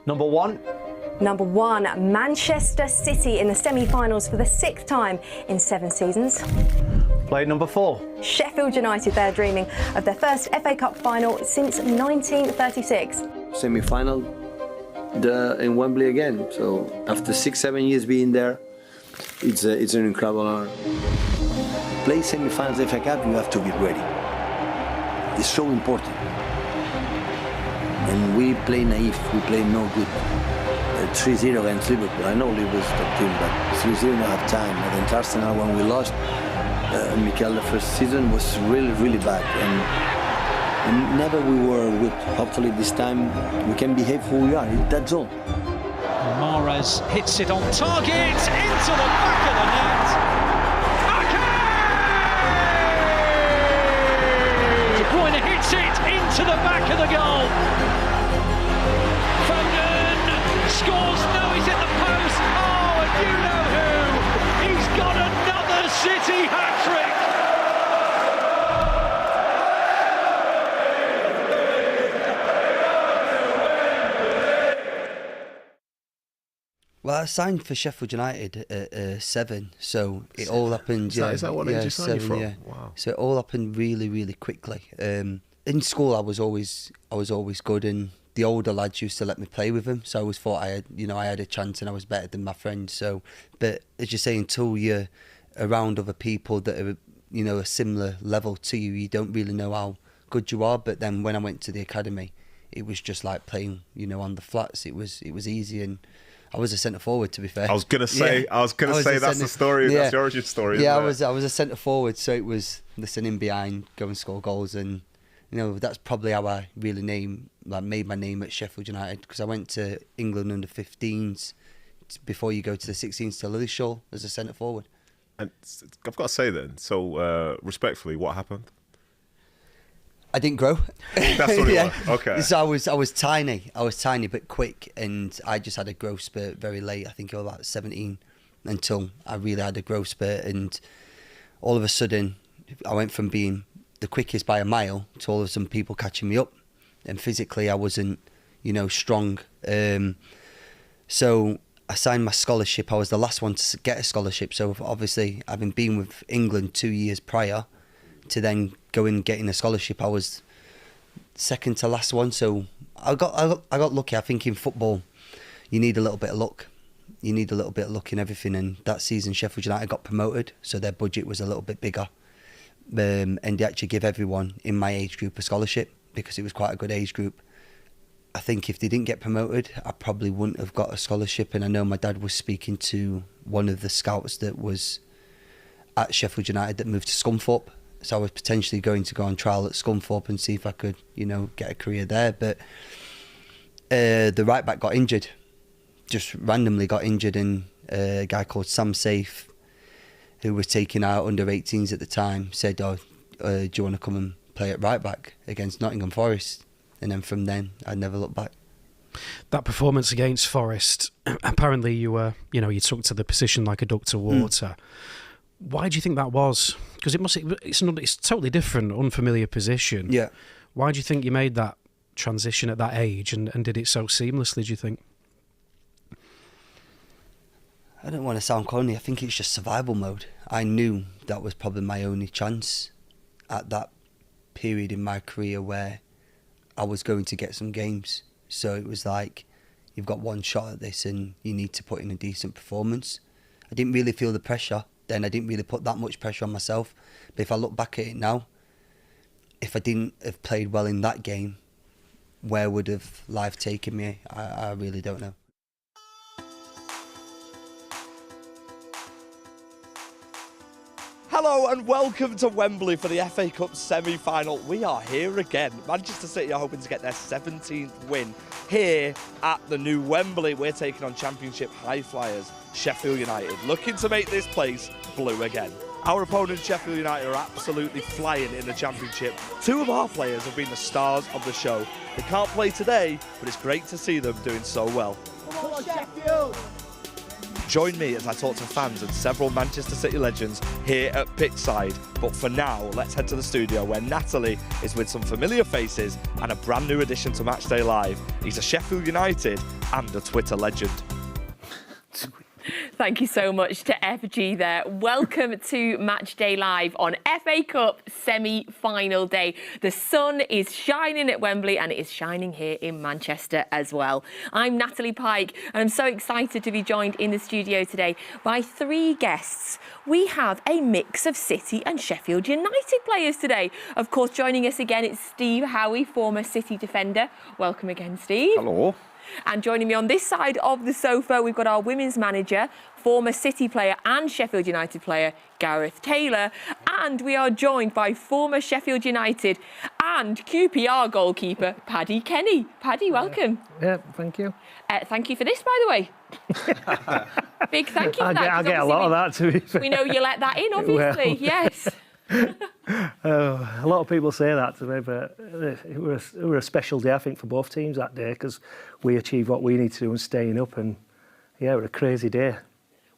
Number 1. Number 1, Manchester City in the semi-finals for the 6th time in 7 seasons. Play number 4. Sheffield United, they're dreaming of their first FA Cup final since 1936. Semi-final in Wembley again. So after 6-7 years being there, it's an incredible honor. Play semi-finals FA Cup, you have to be ready. It's so important. And we play naive, we play no good. 3-0 against Liverpool. I know Liverpool's top team, but 3-0 not have time. Against Arsenal, when we lost, Mikel, the first season was really bad. And never we were good. Hopefully this time we can behave who we are. That's all. Mahrez hits it on target, into the back of the net. Ake! Bruyne hits it into the back of the goal. Foden scores, no, he's in the post. Oh, and you know who? He's got another City hat-trick. Well, I signed for Sheffield United at 7, so it all happened. Is that what age you signed 7, from? yeah. Wow. So it all happened really quickly. In school, I was always good, and the older lads used to let me play with them. So I always thought I had a chance, and I was better than my friends. So, but as you say, until you're around other people that are a similar level to you, you don't really know how good you are. But then when I went to the academy, it was just like playing, on the flats. It was easy, and I was a centre forward, to be fair. I was gonna say that's the story. Yeah. That's the origin story. Yeah, isn't it? I was a centre forward, so it was listening behind, go and score goals, and that's probably how I really made my name at Sheffield United, because I went to England under 15s before you go to the 16s to Lillishall as a centre forward. And I've got to say then, so respectfully, what happened? I didn't grow. That's what it was. Okay. So I was tiny but quick, and I just had a growth spurt very late. I think I was about 17 until I really had a growth spurt, and all of a sudden I went from being the quickest by a mile to all of a sudden people catching me up, and physically I wasn't strong. So I signed my scholarship. I was the last one to get a scholarship, so obviously having been with England 2 years prior to then going and getting a scholarship, I was second to last one. So I got lucky. I think in football you need a little bit of luck. You need a little bit of luck in everything, and that season Sheffield United got promoted, so their budget was a little bit bigger, and they actually give everyone in my age group a scholarship because it was quite a good age group. I think if they didn't get promoted, I probably wouldn't have got a scholarship, and I know my dad was speaking to one of the scouts that was at Sheffield United that moved to Scunthorpe. So I was potentially going to go on trial at Scunthorpe and see if I could, get a career there. But the right back got injured, just randomly got injured, and a guy called Sam Safe, who was taking out under 18s at the time, said, do you want to come and play at right back against Nottingham Forest? And then from then, I never looked back. That performance against Forest, apparently you were, you took to the position like a duck to water. Why do you think that was? Because it's totally different, unfamiliar position. Yeah. Why do you think you made that transition at that age and did it so seamlessly, do you think? I don't want to sound corny. I think it's just survival mode. I knew that was probably my only chance at that period in my career where I was going to get some games. So it was like, you've got one shot at this and you need to put in a decent performance. I didn't really feel the pressure then. I didn't really put that much pressure on myself. But if I look back at it now, if I didn't have played well in that game, where would have life taken me? I really don't know. Hello and welcome to Wembley for the FA Cup semi-final. We are here again. Manchester City are hoping to get their 17th win here at the new Wembley. We're taking on Championship high flyers Sheffield United, looking to make this place blue again. Our opponents, Sheffield United, are absolutely flying in the Championship. Two of our players have been the stars of the show. They can't play today, but it's great to see them doing so well. Come on, Sheffield! Join me as I talk to fans and several Manchester City legends here at pitchside. But for now, let's head to the studio where Natalie is with some familiar faces and a brand new addition to Matchday Live. He's a Sheffield United and a Twitter legend. Thank you so much to FG there. Welcome to Matchday Live on FA Cup semi-final day. The sun is shining at Wembley and it is shining here in Manchester as well. I'm Natalie Pike and I'm so excited to be joined in the studio today by three guests. We have a mix of City and Sheffield United players today. Of course, joining us again, it's Steve Howey, former City defender. Welcome again, Steve. Hello. And joining me on this side of the sofa, we've got our women's manager, former City player and Sheffield United player, Gareth Taylor. And we are joined by former Sheffield United and QPR goalkeeper, Paddy Kenny. Paddy, welcome. Yeah, thank you. Thank you for this, by the way. Big thank you for that. I'll get a lot of that, to be fair. We know you let that in, obviously, Well. yes. A lot of people say that to me, but it was a special day, I think, for both teams that day, because we achieved what we need to do and staying up, and yeah, it was a crazy day.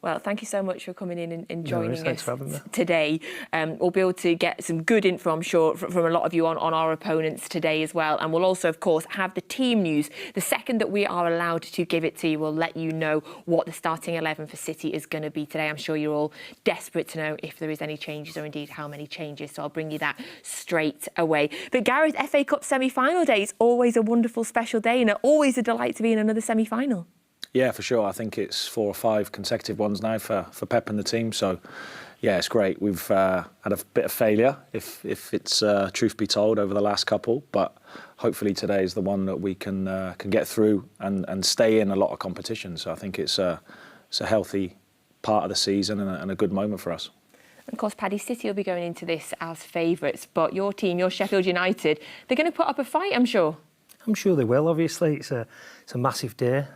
Well, thank you so much for coming in and joining Thanks us for having me. today. We'll be able to get some good info, I'm sure, from a lot of you on our opponents today as well. And we'll also, of course, have the team news. The second that we are allowed to give it to you, we'll let you know what the starting 11 for City is going to be today. I'm sure you're all desperate to know if there is any changes or indeed how many changes. So I'll bring you that straight away. But Gareth, FA Cup semi-final day is always a wonderful, special day and always a delight to be in another semi-final. Yeah, for sure. I think it's 4 or 5 consecutive ones now for Pep and the team. So, yeah, it's great. We've had a bit of failure, if it's truth be told, over the last couple. But hopefully today is the one that we can get through and stay in a lot of competition. So I think it's a healthy part of the season and a good moment for us. Of course, Paddy, City will be going into this as favourites. But your team, your Sheffield United, they're going to put up a fight, I'm sure. I'm sure they will, obviously. It's a massive day.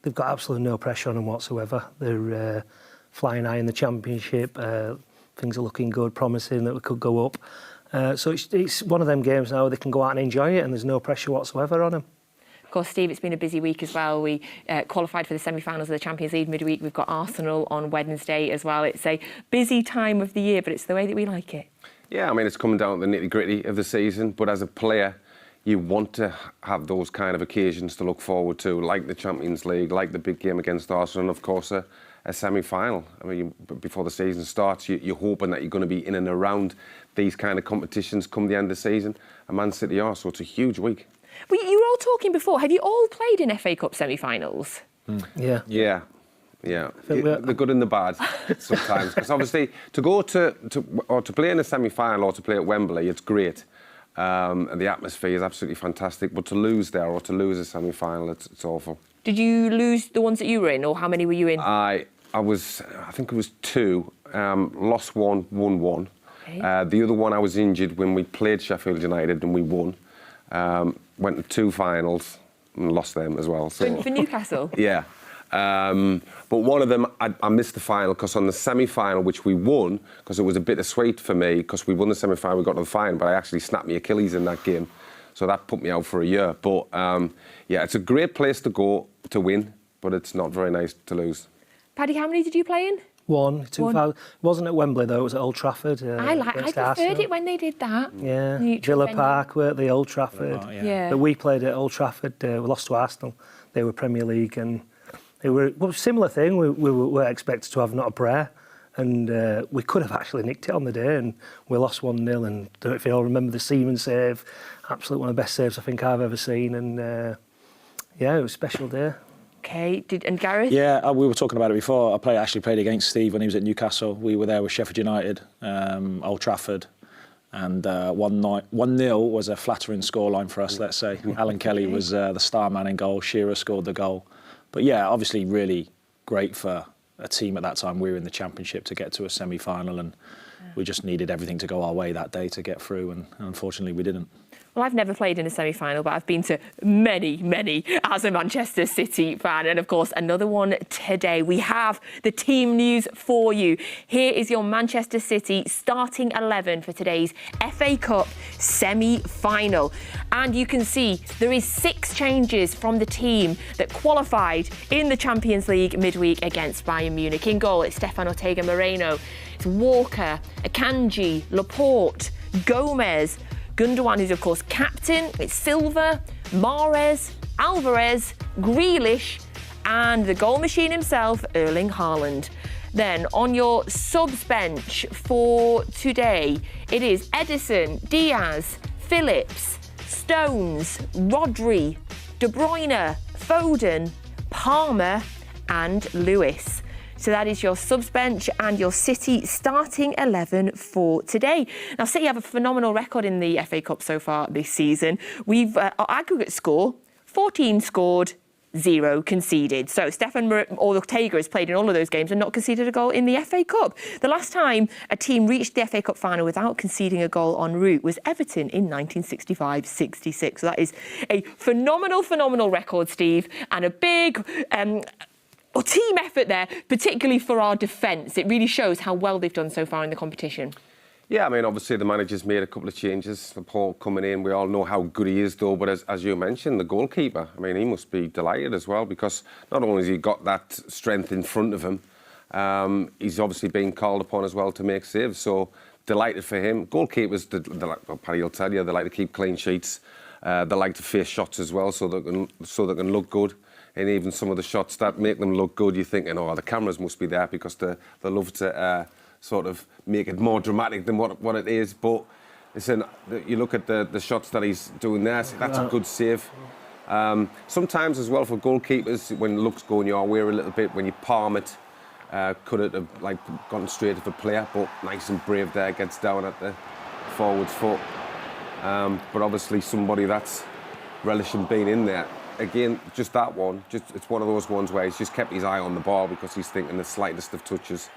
They've got absolutely no pressure on them whatsoever. They're flying high in the Championship. Things are looking good, promising that we could go up. So it's one of them games now where they can go out and enjoy it, and there's no pressure whatsoever on them. Of course, Steve, it's been a busy week as well. We qualified for the semi-finals of the Champions League midweek. We've got Arsenal on Wednesday as well. It's a busy time of the year, but it's the way that we like it. Yeah, I mean, it's coming down to the nitty-gritty of the season, but as a player, you want to have those kind of occasions to look forward to, like the Champions League, like the big game against Arsenal, and of course a semi-final. I mean, before the season starts, you're hoping that you're going to be in and around these kind of competitions come the end of the season. And Man City are, so it's a huge week. Well, you were all talking before. Have you all played in FA Cup semi-finals? Yeah. Yeah. The good and the bad sometimes. Because obviously, to go to play in a semi-final or to play at Wembley, it's great. And the atmosphere is absolutely fantastic, but to lose there or to lose a semi-final, it's awful. Did you lose the ones that you were in, or how many were you in? I think it was 2. Lost 1, won 1. Okay. The other one I was injured when we played Sheffield United and we won. Went to 2 finals and lost them as well. So. For Newcastle? Yeah. But one of them, I missed the final because on the semi-final, which we won, because it was a bittersweet for me, because we won the semi-final, we got to the final, but I actually snapped my Achilles in that game. So that put me out for a year. But, yeah, it's a great place to go to win, but it's not very nice to lose. Paddy, how many did you play in? 1, 2000. It wasn't at Wembley, though. It was at Old Trafford. I preferred it when they did that. Yeah, Villa Park, were at the Old Trafford. Yeah. But we played at Old Trafford. We lost to Arsenal. They were Premier League, and it was a similar thing. We were expected to have not a prayer, and we could have actually nicked it on the day, and we lost 1-0. And I don't know if you all remember the Seaman save. Absolutely one of the best saves I think I've ever seen. And yeah, it was a special day. Okay, and Gareth? Yeah, we were talking about it before. I actually played against Steve when he was at Newcastle. We were there with Sheffield United, Old Trafford, and 1-0 was a flattering scoreline for us, let's say. Alan Kelly was the star man in goal. Shearer scored the goal. But yeah, obviously really great for a team at that time. We were in the Championship to get to a semi-final, and we just needed everything to go our way that day to get through, and unfortunately we didn't. Well, I've never played in a semi-final, but I've been to many, many as a Manchester City fan. And of course, another one today. We have the team news for you. Here is your Manchester City starting 11 for today's FA Cup semi-final. And you can see there is 6 changes from the team that qualified in the Champions League midweek against Bayern Munich. In goal, it's Stefan Ortega Moreno. It's Walker, Akanji, Laporte, Gomez, Gundogan, who's of course captain. It's Silva, Mahrez, Alvarez, Grealish, and the goal machine himself, Erling Haaland. Then on your subs bench for today, it is Edison, Diaz, Phillips, Stones, Rodri, De Bruyne, Foden, Palmer, and Lewis. So that is your subs bench and your City starting 11 for today. Now, City have a phenomenal record in the FA Cup so far this season. We've our aggregate score, 14 scored, 0 conceded. So Stefan Ortega has played in all of those games and not conceded a goal in the FA Cup. The last time a team reached the FA Cup final without conceding a goal en route was Everton in 1965-66. So that is a phenomenal record, Steve, and a big team effort there, particularly for our defence. It really shows how well they've done so far in the competition. Yeah, I mean, obviously the manager's made a couple of changes. Laporte coming in, we all know how good he is though, but as you mentioned, the goalkeeper, I mean, he must be delighted as well, because not only has he got that strength in front of him, he's obviously being called upon as well to make saves, so delighted for him. Goalkeepers, well, Paddy will tell you, they like to keep clean sheets, they like to face shots as well, so they can look good. And even some of the shots that make them look good, you're thinking, oh, the cameras must be there, because they love to sort of make it more dramatic than what it is. But listen, you look at the shots that he's doing there, so that's a good save. Sometimes as well for goalkeepers, when the luck's going your way a little bit, when you palm it, could it have like gone straight to the player? But nice and brave there, gets down at the forward's foot. But obviously somebody that's relishing being in there. Again, just that one, it's one of those ones where he's just kept his eye on the ball, because he's thinking the slightest of touches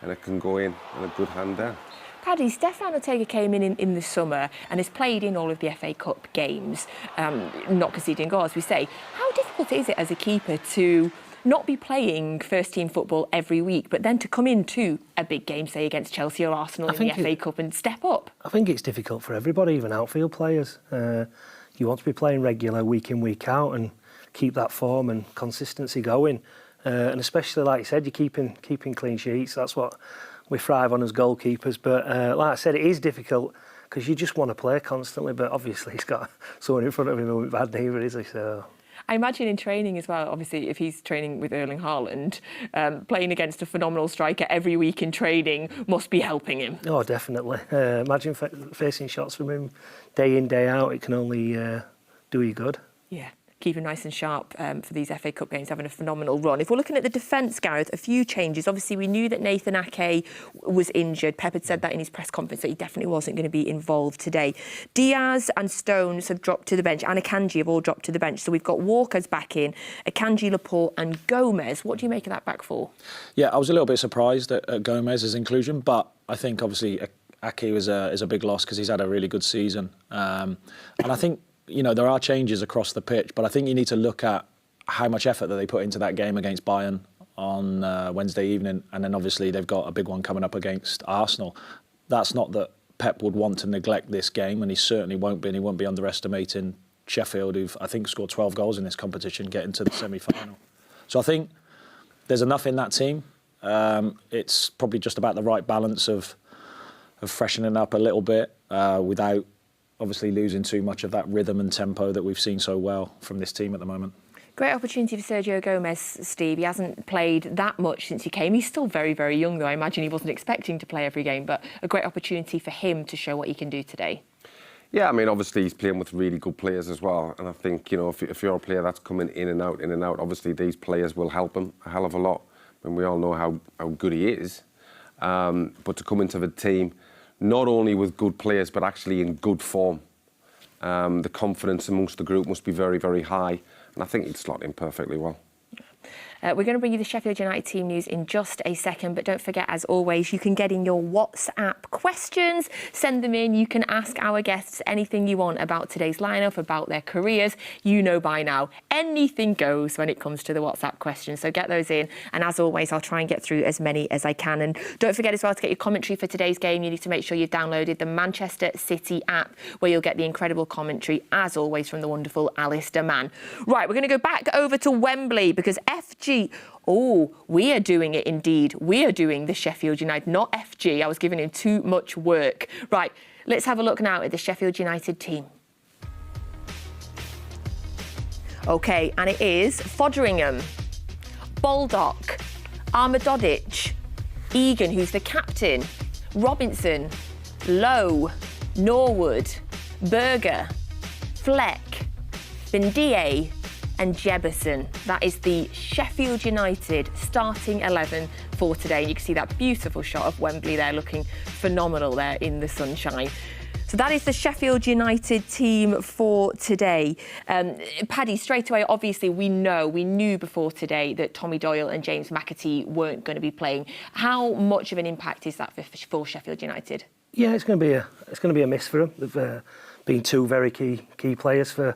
and it can go in, and a good hand there. Paddy, Stefan Ortega came in the summer and has played in all of the FA Cup games, not conceding goals, we say. How difficult is it as a keeper to not be playing first-team football every week, but then to come into a big game, say, against Chelsea or Arsenal in the FA Cup and step up? I think it's difficult for everybody, even outfield players. You want to be playing regular week in, week out, and keep that form and consistency going. And especially, like you said, you're keeping clean sheets. That's what we thrive on as goalkeepers. But like I said, it is difficult because you just want to play constantly. But obviously, he's got someone in front of him with bad neither, is he? So I imagine in training as well, obviously, if he's training with Erling Haaland, playing against a phenomenal striker every week in training must be helping him. Oh, definitely. Imagine facing shots from him day in, day out. It can only do you good. Yeah. Keep him nice and sharp for these FA Cup games, having a phenomenal run. If we're looking at the defence, Gareth, a few changes. Obviously, we knew that Nathan Ake was injured. Pep had said that in his press conference, that he definitely wasn't going to be involved today. Diaz and Stones have dropped to the bench, and Akanji have all dropped to the bench. So we've got Walker's back in, Akanji, Laporte and Gomez. What do you make of that back four? Yeah, I was a little bit surprised at Gomez's inclusion, but I think obviously Ake is a big loss because he's had a really good season. And I think, you know, there are changes across the pitch, but I think you need to look at how much effort that they put into that game against Bayern on Wednesday evening, and then obviously they've got a big one coming up against Arsenal. That's not that Pep would want to neglect this game, and he certainly won't be, and he won't be underestimating Sheffield, who've, I think, scored 12 goals in this competition, getting to the semi-final. So I think there's enough in that team. It's probably just about the right balance of freshening up a little bit without obviously losing too much of that rhythm and tempo that we've seen so well from this team at the moment. Great opportunity for Sergio Gomez, Steve. He hasn't played that much since he came. He's still very, very young, though. I imagine he wasn't expecting to play every game, but a great opportunity for him to show what he can do today. Yeah, I mean, obviously he's playing with really good players as well. And I think, you know, if you're a player that's coming in and out, obviously these players will help him a hell of a lot. And we all know how good he is. But to come into the team, not only with good players, but actually in good form. The confidence amongst the group must be very, very high. And I think he'd slot in perfectly well. We're going to bring you the Sheffield United team news in just a second, but don't forget, as always, you can get in your WhatsApp questions, send them in. You can ask our guests anything you want about today's lineup, about their careers. You know by now, anything goes when it comes to the WhatsApp questions. So get those in, and as always, I'll try and get through as many as I can. And don't forget as well to get your commentary for today's game. You need to make sure you've downloaded the Manchester City app, where you'll get the incredible commentary, as always, from the wonderful Alistair Mann. Right, we're going to go back over to Wembley because FG... Oh, we are doing it indeed. We are doing the Sheffield United, not FG. I was giving him too much work. Right, let's have a look now at the Sheffield United team. OK, and it is Foderingham, Baldock, Armadodic, Egan, who's the captain, Robinson, Lowe, Norwood, Berger, Fleck, Bindie and Jebison. That is the Sheffield United starting 11 for today. You can see that beautiful shot of Wembley there, looking phenomenal there in the sunshine. So that is the Sheffield United team for today. Paddy, straight away, obviously, we knew before today that Tommy Doyle and James McAtee weren't going to be playing. How much of an impact is that for Sheffield United? Yeah, it's going to be a miss for them. They've been two very key players for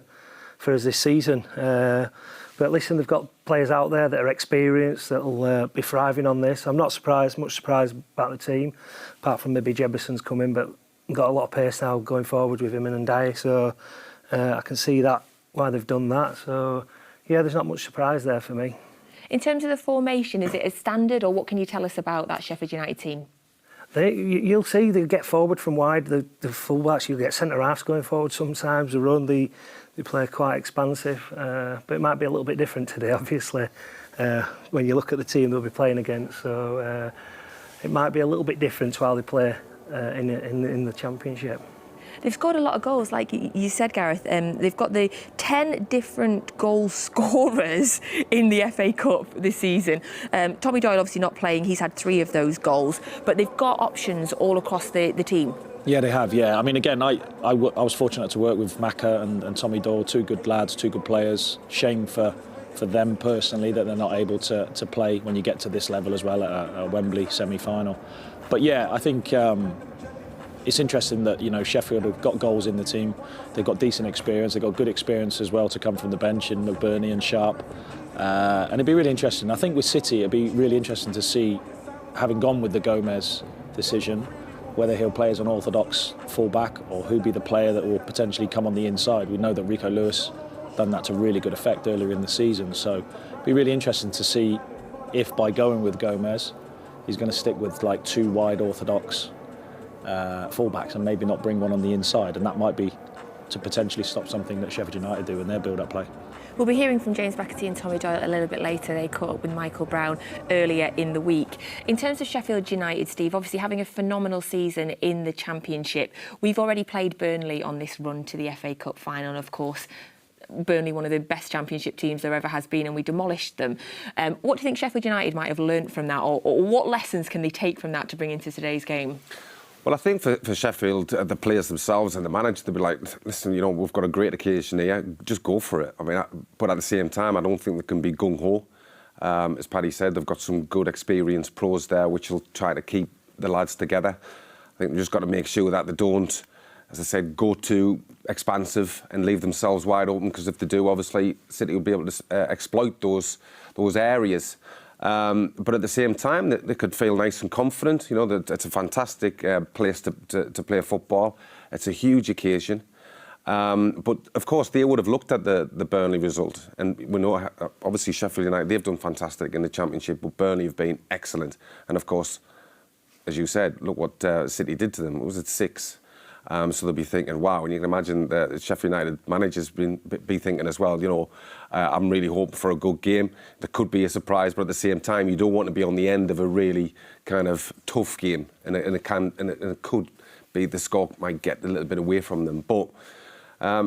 us this season. But listen, they've got players out there that are experienced, that'll be thriving on this. I'm not much surprised about the team, apart from maybe Jebison's coming, but we've got a lot of pace now going forward with him and Ndiaye, so I can see that why they've done that. So, yeah, there's not much surprise there for me. In terms of the formation, is it a standard, or what can you tell us about that Sheffield United team? You'll see they get forward from wide, the full-backs, you'll get centre-halves going forward sometimes, they run, they play quite expansive, but it might be a little bit different today, obviously, when you look at the team they'll be playing against, so it might be a little bit different to how they play in the Championship. They've scored a lot of goals, like you said, Gareth. They've got the 10 different goal scorers in the FA Cup this season. Tommy Doyle obviously not playing. He's had 3 of those goals, but they've got options all across the team. Yeah, they have, yeah. I mean, again, I was fortunate to work with Macca and Tommy Doyle, 2 good lads, 2 good players. Shame for them personally that they're not able to play when you get to this level as well at a Wembley semi-final. But yeah, I think... it's interesting that, you know, Sheffield have got goals in the team. They've got decent experience. They've got good experience as well to come from the bench in McBurney and Sharp. And it'd be really interesting. I think with City, it'd be really interesting to see, having gone with the Gomez decision, whether he'll play as an orthodox full-back or who'd be the player that will potentially come on the inside. We know that Rico Lewis done that to really good effect earlier in the season. So it'd be really interesting to see if, by going with Gomez, he's going to stick with like 2 wide orthodox fullbacks and maybe not bring one on the inside, and that might be to potentially stop something that Sheffield United do in their build-up play. We'll be hearing from James McAtee and Tommy Doyle a little bit later. They caught up with Michael Brown earlier in the week. In terms of Sheffield United, Steve, obviously having a phenomenal season in the Championship. We've already played Burnley on this run to the FA Cup final, of course. Burnley, one of the best Championship teams there ever has been, and we demolished them. What do you think Sheffield United might have learnt from that, or what lessons can they take from that to bring into today's game? Well, I think for Sheffield, the players themselves and the manager, they'll be like, listen, you know, we've got a great occasion here, just go for it. I mean, but at the same time, I don't think they can be gung-ho. As Paddy said, they've got some good experienced pros there, which will try to keep the lads together. I think they've just got to make sure that they don't, as I said, go too expansive and leave themselves wide open, because if they do, obviously, City will be able to exploit those areas. But at the same time, they could feel nice and confident. You know, that it's a fantastic place to play football. It's a huge occasion. But of course, they would have looked at the Burnley result, and we know obviously Sheffield United, they've done fantastic in the Championship, but Burnley have been excellent. And of course, as you said, look what City did to them. It was at 6. So they'll be thinking, wow, and you can imagine the Sheffield United managers be thinking as well, you know, I'm really hoping for a good game. There could be a surprise, but at the same time, you don't want to be on the end of a really kind of tough game, and it could be the score might get a little bit away from them. But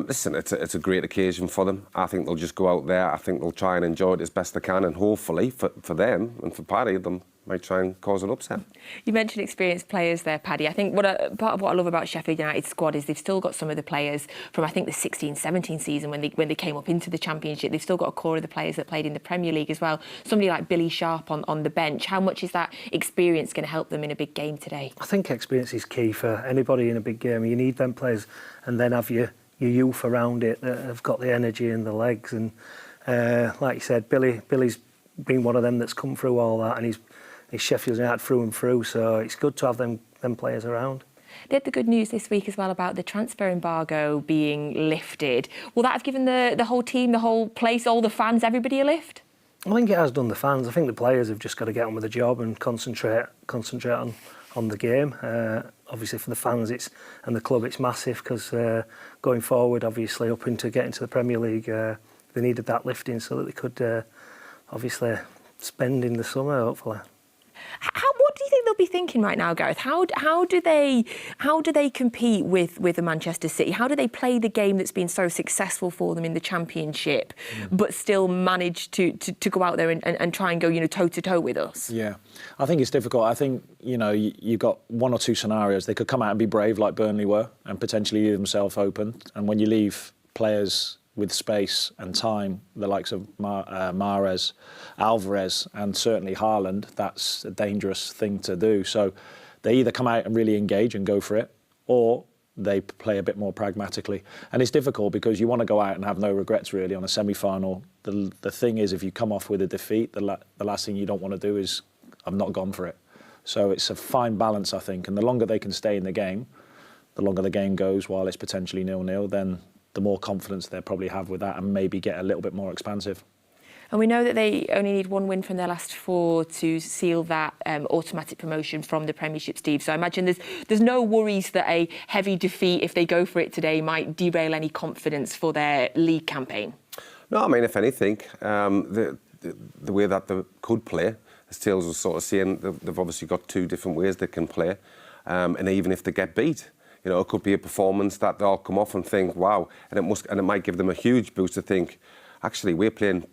listen, it's a great occasion for them. I think they'll just go out there. I think they'll try and enjoy it as best they can, and hopefully for them and for Paddy, they'll might try and cause an upset. You mentioned experienced players there, Paddy. I think part of what I love about Sheffield United's squad is they've still got some of the players from, I think, the 16-17 season when they came up into the Championship. They've still got a core of the players that played in the Premier League as well. Somebody like Billy Sharp on the bench. How much is that experience going to help them in a big game today? I think experience is key for anybody in a big game. You need them players and then have your youth around it that have got the energy and the legs. And like you said, Billy's been one of them that's come through all that, and he's Sheffield United through and through, so it's good to have them players around. They had the good news this week as well about the transfer embargo being lifted. Will that have given the whole team, the whole place, all the fans, everybody a lift? I think it has done the fans. I think the players have just got to get on with the job and concentrate on the game. Obviously for the fans and the club it's massive, because going forward, obviously up into getting to the Premier League, they needed that lifting so that they could obviously spend in the summer, hopefully. What do you think they'll be thinking right now, Gareth? How do they compete with the Manchester City? How do they play the game that's been so successful for them in the Championship, but still manage to go out there and try and go toe to toe with us? Yeah, I think it's difficult. I think you've got one or two scenarios. They could come out and be brave like Burnley were and potentially leave themselves open. And when you leave players with space and time, the likes of Mahrez, Alvarez and certainly Haaland, that's a dangerous thing to do. So they either come out and really engage and go for it, or they play a bit more pragmatically. And it's difficult because you want to go out and have no regrets really on a semi-final. The thing is, if you come off with a defeat, the last thing you don't want to do is, I've not gone for it. So it's a fine balance, I think. And the longer they can stay in the game, the longer the game goes while it's potentially 0-0, then the more confidence they'll probably have with that and maybe get a little bit more expansive. And we know that they only need one win from their last four to seal that automatic promotion from the Premiership, Steve. So I imagine there's no worries that a heavy defeat, if they go for it today, might derail any confidence for their league campaign. No, I mean, if anything, the way that they could play, as Tails was sort of saying, they've obviously got two different ways they can play. And even if they get beat, it could be a performance that they'll come off and think, wow, and it might give them a huge boost to think, actually, we're playing,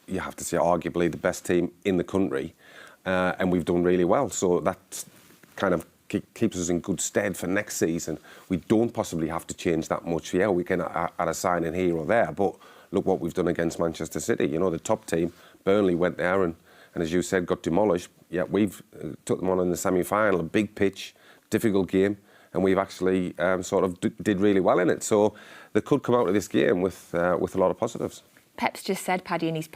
you have to say, arguably the best team in the country, and we've done really well. So that kind of keeps us in good stead for next season. We don't possibly have to change that much. Yeah, we can add a signing here or there, but look what we've done against Manchester City. The top team, Burnley, went there and as you said, got demolished. Yeah, we've took them on in the semi-final, a big pitch, difficult game, and we've actually sort of did really well in it. So they could come out of this game with a lot of positives. Pep's just said, Paddy, in his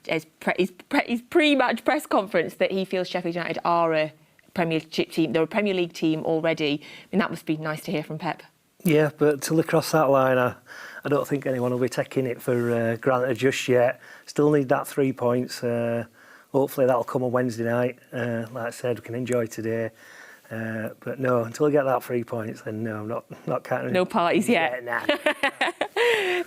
his pre-match press conference, that he feels Sheffield United are a Premiership team. They're a Premier League team already. I mean, that must be nice to hear from Pep. Yeah, but till they cross that line, I don't think anyone will be taking it for granted just yet. Still need that 3 points. Hopefully that'll come on Wednesday night. Like I said, we can enjoy today. But no, until I get that 3 points, then no, I'm not counting. No parties yet. Nah.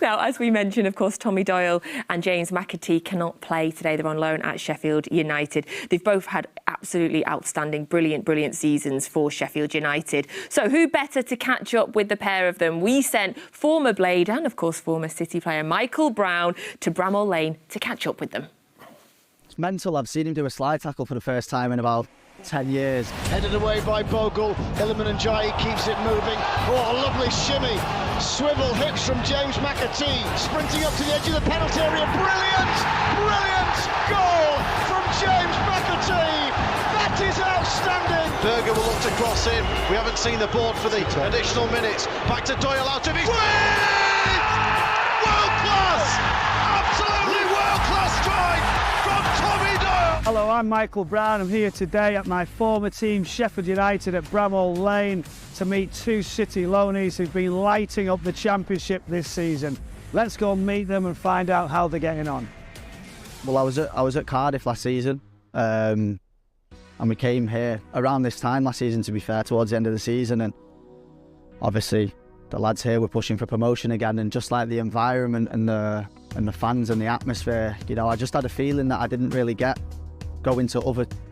Now, as we mentioned, of course, Tommy Doyle and James McAtee cannot play today. They're on loan at Sheffield United. They've both had absolutely outstanding, brilliant seasons for Sheffield United. So who better to catch up with the pair of them? We sent former Blade and, of course, former City player Michael Brown to Bramall Lane to catch up with them. It's mental. I've seen him do a slide tackle for the first time in about 10 years. Headed away by Bogle. Illiman and Jai keeps it moving. Oh, a lovely shimmy. Swivel hips from James McAtee. Sprinting up to the edge of the penalty area. Brilliant goal from James McAtee. That is outstanding. Berger will look to cross in. We haven't seen the board for the additional minutes. Back to Doyle out of his... World class! Absolutely world class strike from Tommy Doyle. Hello, I'm Michael Brown. I'm here today at my former team, Sheffield United, at Bramall Lane to meet two City loanees who've been lighting up the Championship this season. Let's go and meet them and find out how they're getting on. Well, I was at Cardiff last season, and we came here around this time last season, to be fair, towards the end of the season, and obviously the lads here were pushing for promotion again, and just like the environment and the fans and the atmosphere, I just had a feeling that I didn't really get going to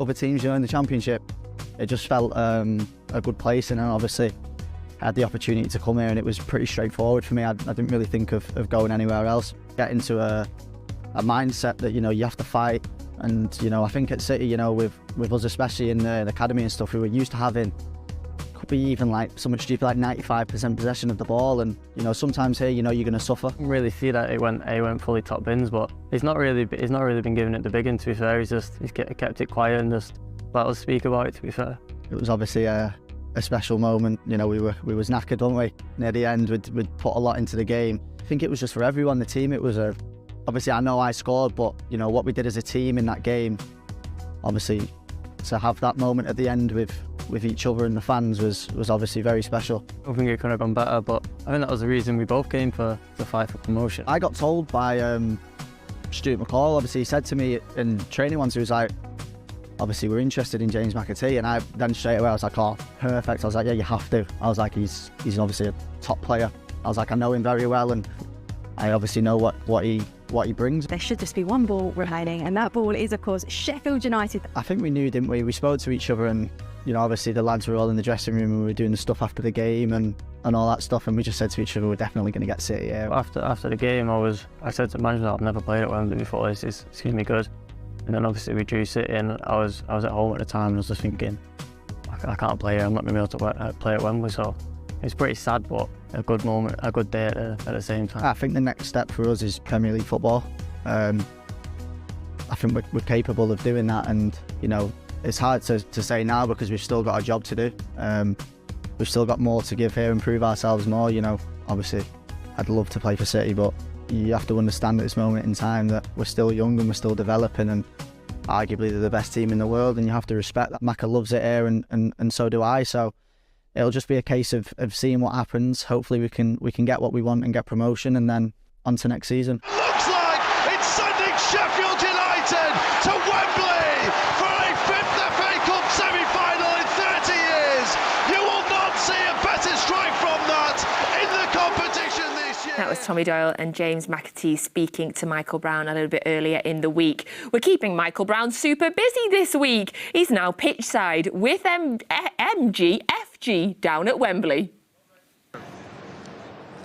other teams in the Championship. It just felt a good place, and then obviously I had the opportunity to come here, and it was pretty straightforward for me. I didn't really think of going anywhere else. Get into a mindset that you have to fight And you know, I think at City, you know, with us especially in the academy and stuff, we were used to having, could be even like something stupid like 95% possession of the ball, and you know, sometimes here, you know, you're going to suffer. I didn't really see that he went fully top bins, but he's not really been giving it the big one, to be fair. He's kept it quiet and just let us speak about it, to be fair. It was obviously a special moment. You know, we was knackered, weren't we? Near the end, we'd put a lot into the game. I think it was just for everyone, the team. It was obviously I know I scored, but you know what we did as a team in that game. Obviously, to have that moment at the end with each other and the fans was obviously very special. I don't think it could have gone better, but I think that was the reason we both came for the fight for promotion. I got told by Stuart McCall. Obviously, he said to me in training once, he was like, obviously we're interested in James McAtee, and I then straight away I was like, oh, perfect. I was like, yeah, you have to. I was like, he's obviously a top player. I was like, I know him very well, and I obviously know what he brings. There should just be one ball remaining, and that ball is, of course, Sheffield United. I think we knew, didn't we? We spoke to each other, and you know, obviously the lads were all in the dressing room and we were doing the stuff after the game and all that stuff, and we just said to each other, we're definitely going to get City here. After the game, I said to the manager, I've never played at Wembley before. It's going to be good. And then obviously we drew City, and I was at home at the time, and I was just thinking, I can't play here. I'm not going to be able to play at Wembley. So it's pretty sad, but a good moment, a good day at the same time. I think the next step for us is Premier League football. I think we're capable of doing that, and you know, it's hard to say now because we've still got a job to do. We've still got more to give here and prove ourselves more. You know, obviously I'd love to play for City, but you have to understand at this moment in time that we're still young and we're still developing, and arguably they're the best team in the world, and you have to respect that. Macca loves it here, and so do I. So it'll just be a case of seeing what happens. Hopefully we can get what we want and get promotion, and then on to next season. Looks like it's sending Sheffield United to Wembley for a 5th FA Cup semi-final in 30 years. You will not see a better strike from that in the competition this year. That was Tommy Doyle and James McAtee speaking to Michael Brown a little bit earlier in the week. We're keeping Michael Brown super busy this week. He's now pitchside with MGFG down at Wembley.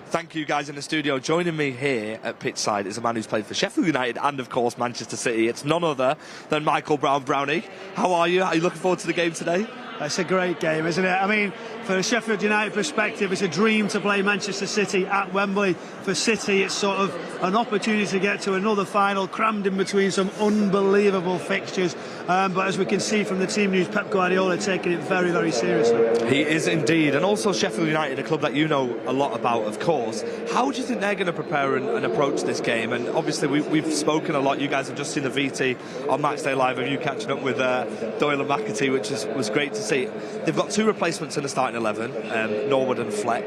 Thank you guys in the studio. Joining me here at pitchside is a man who's played for Sheffield United and of course Manchester City. It's none other than Michael Brown. Brownie, how are you? Are you looking forward to the game today? It's a great game, isn't it? I mean, for a Sheffield United perspective, it's a dream to play Manchester City at Wembley. For City, it's sort of an opportunity to get to another final, crammed in between some unbelievable fixtures. But as we can see from the team news, Pep Guardiola taking it very, very seriously. He is indeed. And also Sheffield United, a club that you know a lot about, of course. How do you think they're going to prepare and approach this game? And obviously, we've spoken a lot. You guys have just seen the VT on Matchday Live of you catching up with Doyle and McAtee, which was great to see. They've got 2 replacements in the starting 11, Norwood and Fleck.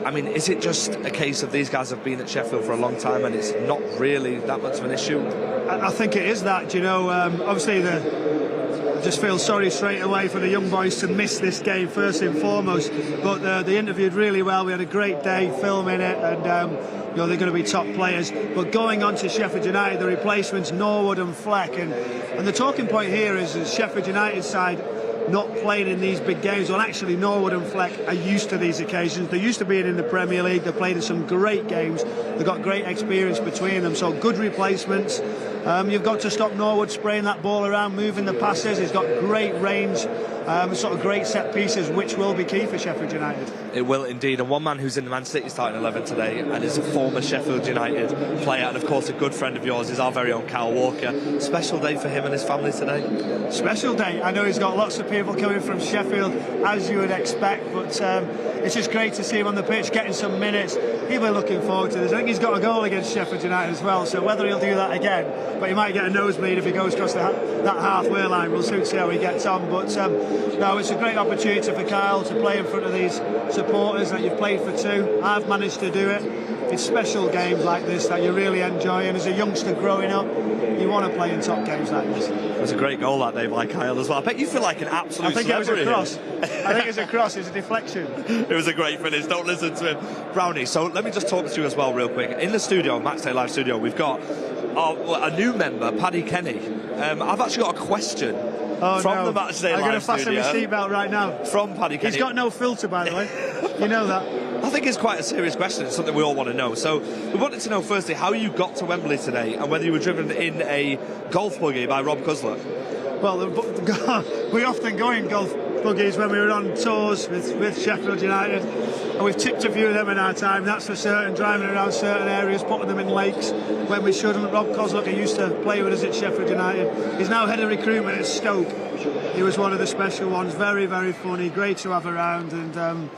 I mean, is it just a case of these guys have been at Sheffield for a long time and it's not really that much of an issue? I think it is that, you know, obviously I just feel sorry straight away for the young boys to miss this game first and foremost, but they interviewed really well. We had a great day filming it, and you know, they're going to be top players. But going on to Sheffield United, the replacements Norwood and Fleck, and the talking point here is Sheffield United side not playing in these big games. Well, actually, Norwood and Fleck are used to these occasions. They're used to being in the Premier League. They've played in some great games. They've got great experience between them. So good replacements. You've got to stop Norwood spraying that ball around, moving the passes. He's got great range, sort of great set pieces, which will be key for Sheffield United. It will indeed. And one man who's in the Man City starting 11 today and is a former Sheffield United player, and of course a good friend of yours, is our very own Kyle Walker. Special day for him and his family today? Special day. I know he's got lots of people coming from Sheffield, as you would expect, but it's just great to see him on the pitch, getting some minutes. He'll be looking forward to this. I think he's got a goal against Sheffield United as well, so whether he'll do that again, but he might get a nosebleed if he goes across that halfway line. We'll soon see how he gets on, but no, it's a great opportunity for Kyle to play in front of these supporters that you've played for 2. I've managed to do it. It's special games like this that you really enjoy, and as a youngster growing up, you want to play in top games like this. It was a great goal that day by Kyle as well. I bet you feel like an absolute I think it was a cross. I think it was a cross. It was a deflection. It was a great finish. Don't listen to him. Brownie, so let me just talk to you as well real quick. In the studio, Matchday Live studio, we've got a new member, Paddy Kenny. I've actually got a question from the Matchday Live studio. I'm going to fasten my seatbelt right now. From Paddy Kenny. He's got no filter, by the way. You know that. I think it's quite a serious question. It's something we all want to know. So we wanted to know, firstly, how you got to Wembley today and whether you were driven in a golf buggy by Rob Cuzler. Well, we often go in golf buggies when we were on tours with Sheffield United, and we've tipped a few of them in our time, that's for certain, driving around certain areas, putting them in lakes when we shouldn't. Rob Coslock, who used to play with us at Sheffield United, he's now head of recruitment at Stoke. He was one of the special ones, very, very funny, great to have around, and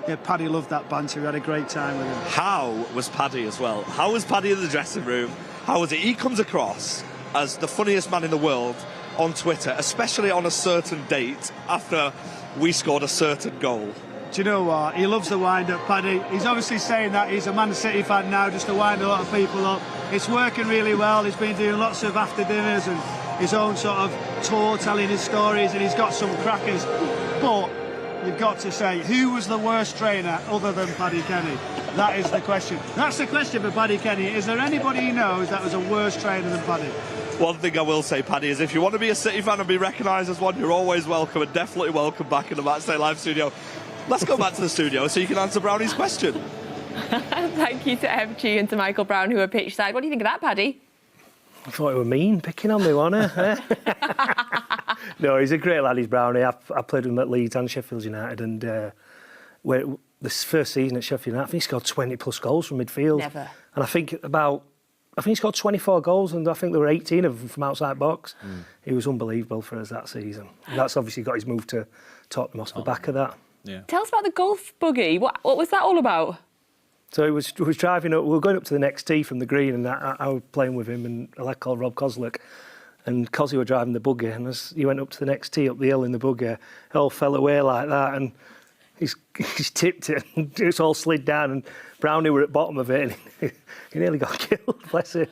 yeah, Paddy loved that banter. We had a great time with him. How was Paddy as well? How was Paddy in the dressing room? How was it? He comes across as the funniest man in the world on Twitter, especially on a certain date after we scored a certain goal. Do you know what? He loves the wind-up, Paddy. He's obviously saying that he's a Man City fan now, just to wind a lot of people up. It's working really well. He's been doing lots of after dinners and his own sort of tour, telling his stories, and he's got some crackers. But you've got to say, who was the worst trainer other than Paddy Kenny? That is the question. That's the question for Paddy Kenny. Is there anybody he knows that was a worse trainer than Paddy? One thing I will say, Paddy, is if you want to be a City fan and be recognised as one, you're always welcome, and definitely welcome back in the Matchday Live studio. Let's go back to the studio so you can answer Brownie's question. Thank you to FG and to Michael Brown, who are pitchside. What do you think of that, Paddy? I thought it were mean, picking on me, wasn't it? No, he's a great lad, he's Brownie. I played with him at Leeds and Sheffield United, and this first season at Sheffield United, I think he scored 20-plus goals from midfield. Never. And I think he scored 24 goals, and I think there were 18 of them from outside box. He was unbelievable for us that season. And that's obviously got his move to Tottenham off the back of that. Yeah. Tell us about the golf buggy. What was that all about? So we was driving up. We were going up to the next tee from the green, and I was playing with him and a lad called Rob Coslock. And Cosy were driving the buggy, and as he went up to the next tee up the hill in the buggy, it all fell away like that, and he's tipped it, and it's all slid down, and Brownie were at the bottom of it, and he nearly got killed, bless him.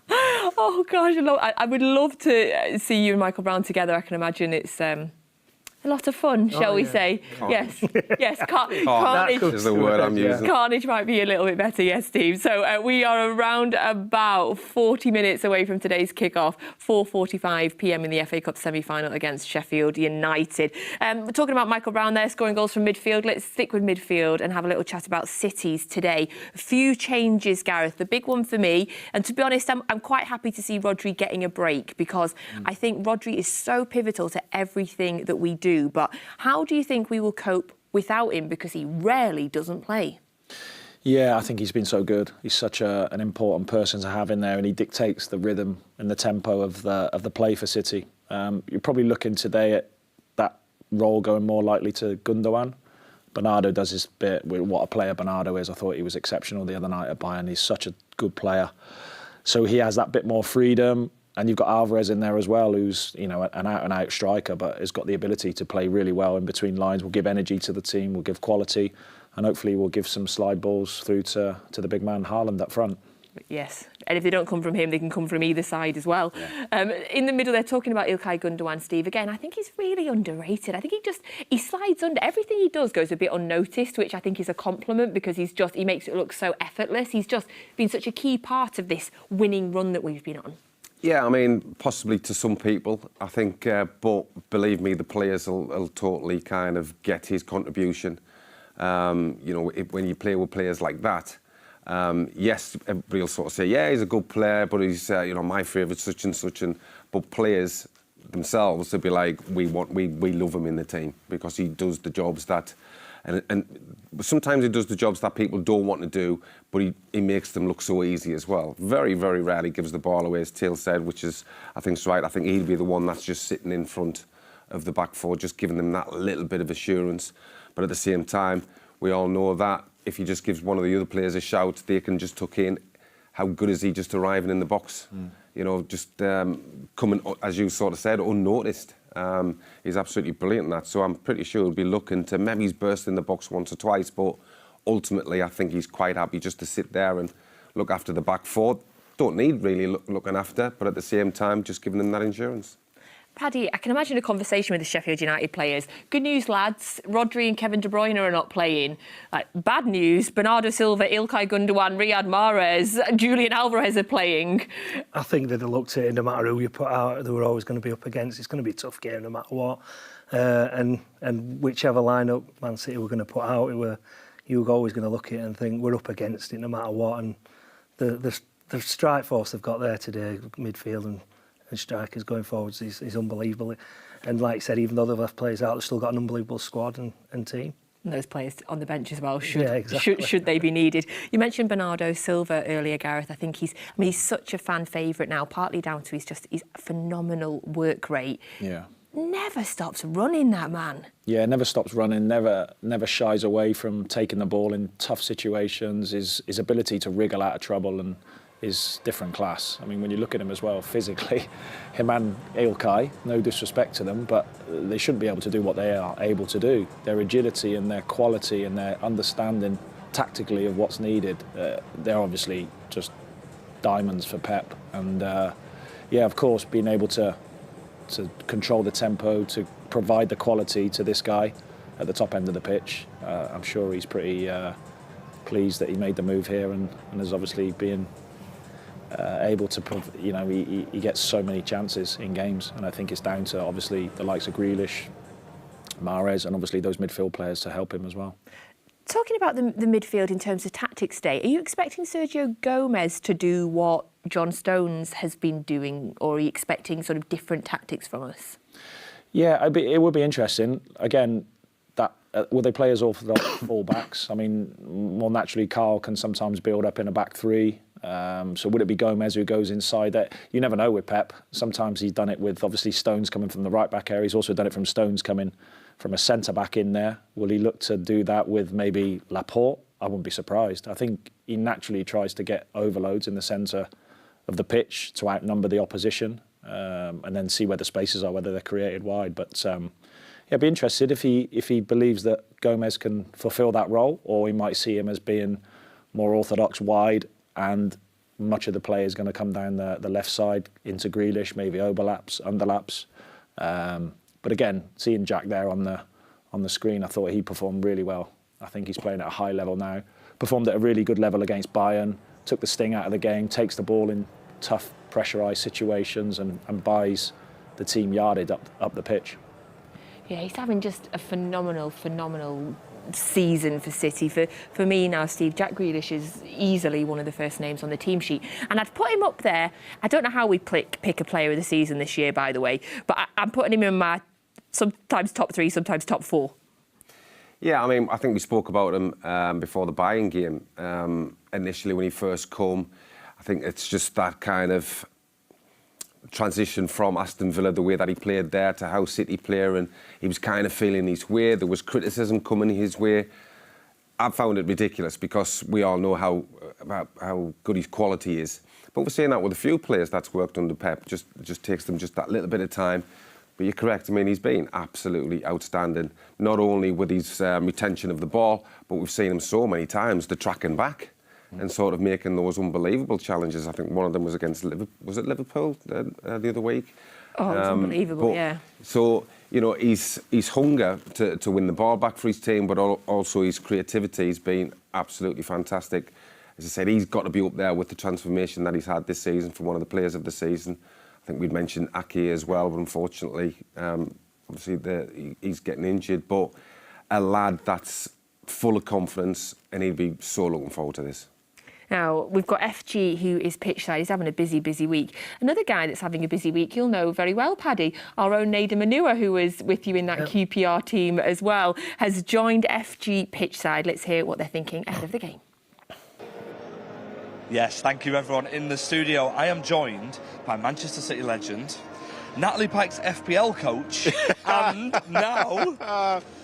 Oh, gosh, I would love to see you and Michael Brown together. I can imagine it's a lot of fun, shall we say? Carnage. Yes, carnage is the word I'm using. Carnage might be a little bit better, yes, Steve. So we are around about 40 minutes away from today's kickoff, 4:45 p.m. in the FA Cup semi-final against Sheffield United. We're talking about Michael Brown there, scoring goals from midfield. Let's stick with midfield and have a little chat about cities today. A few changes, Gareth. The big one for me, and to be honest, I'm quite happy to see Rodri getting a break, because I think Rodri is so pivotal to everything that we do. But how do you think we will cope without him, because he rarely doesn't play? Yeah, I think he's been so good. He's such an important person to have in there, and he dictates the rhythm and the tempo of the play for City. You're probably looking today at that role going more likely to Gundogan. Bernardo does his bit. What a player Bernardo is. I thought he was exceptional the other night at Bayern. He's such a good player. So he has that bit more freedom. And you've got Alvarez in there as well, who's an out-and-out striker, but has got the ability to play really well in between lines. Will give energy to the team, will give quality, and hopefully will give some slide balls through to the big man Haaland up front. Yes, and if they don't come from him, they can come from either side as well. Yeah. In the middle, they're talking about Ilkay Gundogan, Steve. Again, I think he's really underrated. I think he slides under. Everything he does goes a bit unnoticed, which I think is a compliment, because he makes it look so effortless. He's just been such a key part of this winning run that we've been on. Yeah, I mean, possibly to some people, I think, but believe me, the players will totally kind of get his contribution. When you play with players like that, yes, everybody will sort of say, yeah, he's a good player, but he's, my favourite such and such. But players themselves will be like, we love him in the team, because he does the jobs that, and sometimes he does the jobs that people don't want to do, but he makes them look so easy as well. Very, very rarely gives the ball away, as Till said, which is, I think, right. I think he'll be the one that's just sitting in front of the back four, just giving them that little bit of assurance. But at the same time, we all know that if he just gives one of the other players a shout, they can just tuck in. How good is he just arriving in the box? Just coming, as you sort of said, unnoticed. He's absolutely brilliant in that. So I'm pretty sure he'll be looking to, maybe he's burst in the box once or twice, but ultimately I think he's quite happy just to sit there and look after the back four. Don't need really looking after, but at the same time, just giving them that insurance. Paddy, I can imagine a conversation with the Sheffield United players. Good news, lads. Rodri and Kevin De Bruyne are not playing. Bad news, Bernardo Silva, Ilkay Gundogan, Riyad Mahrez, Julian Alvarez are playing. I think that they looked at it, no matter who you put out, they were always going to be up against. It's going to be a tough game no matter what. And whichever lineup Man City were going to put out, you were always going to look at it and think, we're up against it no matter what. And the strike force they've got there today, midfield and strikers going forwards, is unbelievable. And like I said, even though they've left players out, they've still got an unbelievable squad and team. And those players on the bench as well, exactly. should they be needed. You mentioned Bernardo Silva earlier, Gareth. I think he's such a fan favourite now, partly down to his phenomenal work rate. Yeah. Never stops running, that man. Yeah, never stops running, never shies away from taking the ball in tough situations. His ability to wriggle out of trouble and is different class. I mean, when you look at him as well, physically, him and Ilkay, no disrespect to them, but they shouldn't be able to do what they are able to do. Their agility and their quality and their understanding tactically of what's needed, they're obviously just diamonds for Pep. And yeah, of course, being able to control the tempo, to provide the quality to this guy at the top end of the pitch, I'm sure he's pretty pleased that he made the move here and has obviously been able to, he gets so many chances in games, and I think it's down to obviously the likes of Grealish, Mahrez, and obviously those midfield players to help him as well. Talking about the midfield in terms of tactics today, are you expecting Sergio Gomez to do what John Stones has been doing, or are you expecting sort of different tactics from us? Yeah, it would be interesting. Again, will they play as orthodox full-backs? I mean, more naturally, Carl can sometimes build up in a back three. So would it be Gomez who goes inside that? You never know with Pep. Sometimes he's done it with obviously Stones coming from the right back area. He's also done it from Stones coming from a centre back in there. Will he look to do that with maybe Laporte? I wouldn't be surprised. I think he naturally tries to get overloads in the centre of the pitch to outnumber the opposition, and then see where the spaces are, whether they're created wide. But yeah, I'd be interested if he believes that Gomez can fulfil that role, or he might see him as being more orthodox wide, and much of the play is going to come down the left side into Grealish, maybe overlaps, underlaps. But again, seeing Jack there on the screen, I thought he performed really well. I think he's playing at a high level now. Performed at a really good level against Bayern, took the sting out of the game, takes the ball in tough, pressurised situations and buys the team yardage up the pitch. Yeah, he's having just a phenomenal season for City. For me now, Steve, Jack Grealish is easily one of the first names on the team sheet. And I'd put him up there. I don't know how we pick a player of the season this year, by the way, but I'm putting him in my sometimes top 3, sometimes top 4. Yeah, I mean, I think we spoke about him before the Bayern game. Initially, when he first came, I think it's just that kind of transition from Aston Villa, the way that he played there, to how City player, and he was kind of feeling his way. There was criticism coming his way. I found it ridiculous because we all know how good his quality is. But we're saying that with a few players that's worked under Pep, just takes them just that little bit of time. But you're correct. I mean, he's been absolutely outstanding, not only with his retention of the ball, but we've seen him so many times the tracking back and sort of making those unbelievable challenges. I think one of them was against Liverpool the other week. Oh, it was unbelievable, yeah. So, his hunger to win the ball back for his team, but also his creativity has been absolutely fantastic. As I said, he's got to be up there with the transformation that he's had this season from one of the players of the season. I think we'd mentioned Ake as well, but unfortunately, obviously he's getting injured. But a lad that's full of confidence, and he'd be so looking forward to this. Now, we've got FG, who is pitchside. He's having a busy week. Another guy that's having a busy week, you'll know very well, Paddy, our own Nader Manua, who was with you in that QPR team as well, has joined FG pitchside. Let's hear what they're thinking ahead of the game. Yes, thank you everyone in the studio. I am joined by Manchester City legend, Natalie Pike's FPL coach, and now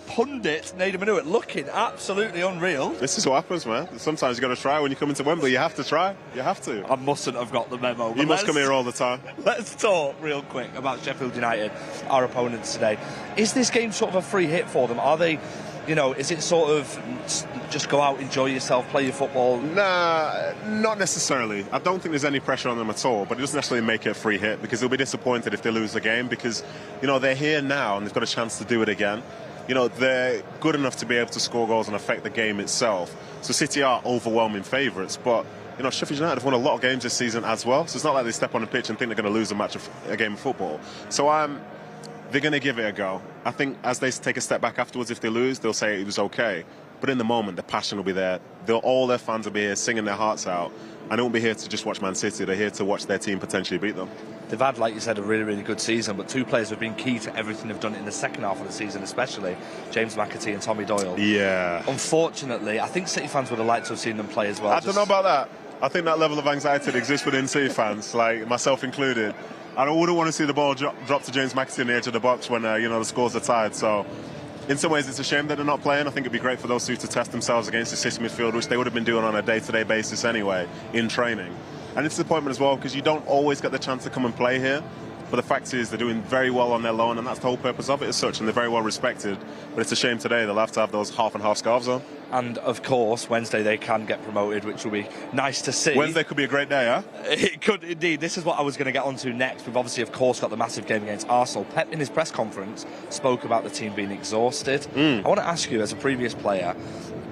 pundit Nader Manua, looking absolutely unreal. This is what happens, man. Sometimes you've got to try. When you come into Wembley, you have to try. You have to. I mustn't have got the memo. You must come here all the time. Let's talk real quick about Sheffield United, our opponents today. Is this game sort of a free hit for them? Are they You know, is it sort of just go out, enjoy yourself, play your football? Nah, not necessarily. I don't think there's any pressure on them at all, but it doesn't necessarily make it a free hit, because they'll be disappointed if they lose the game, because, you know, they're here now and they've got a chance to do it again. You know, they're good enough to be able to score goals and affect the game itself. So City are overwhelming favourites, but, you know, Sheffield United have won a lot of games this season as well, so it's not like they step on the pitch and think they're going to lose a game of football. So they're going to give it a go. I think as they take a step back afterwards, if they lose, they'll say it was okay. But in the moment, the passion will be there. All their fans will be here singing their hearts out. And they won't be here to just watch Man City. They're here to watch their team potentially beat them. They've had, like you said, a really, really good season, but two players have been key to everything they've done in the second half of the season, especially James McAtee and Tommy Doyle. Yeah. Unfortunately, I think City fans would have liked to have seen them play as well. I don't know about that. I think that level of anxiety that exists within City fans, like myself included. I wouldn't want to see the ball drop to James McAtee on the edge of the box when you know, the scores are tied. So, in some ways, it's a shame that they're not playing. I think it'd be great for those two to test themselves against the City midfield, which they would have been doing on a day-to-day basis anyway in training. And it's a disappointment as well, because you don't always get the chance to come and play here. But the fact is, they're doing very well on their loan, and that's the whole purpose of it as such, and they're very well respected. But it's a shame today they'll have to have those half and half scarves on. And of course, Wednesday they can get promoted, which will be nice to see. Wednesday could be a great day, huh? It could indeed. This is what I was going to get onto next. We've obviously, of course, got the massive game against Arsenal. Pep, in his press conference, spoke about the team being exhausted. I want to ask you, as a previous player,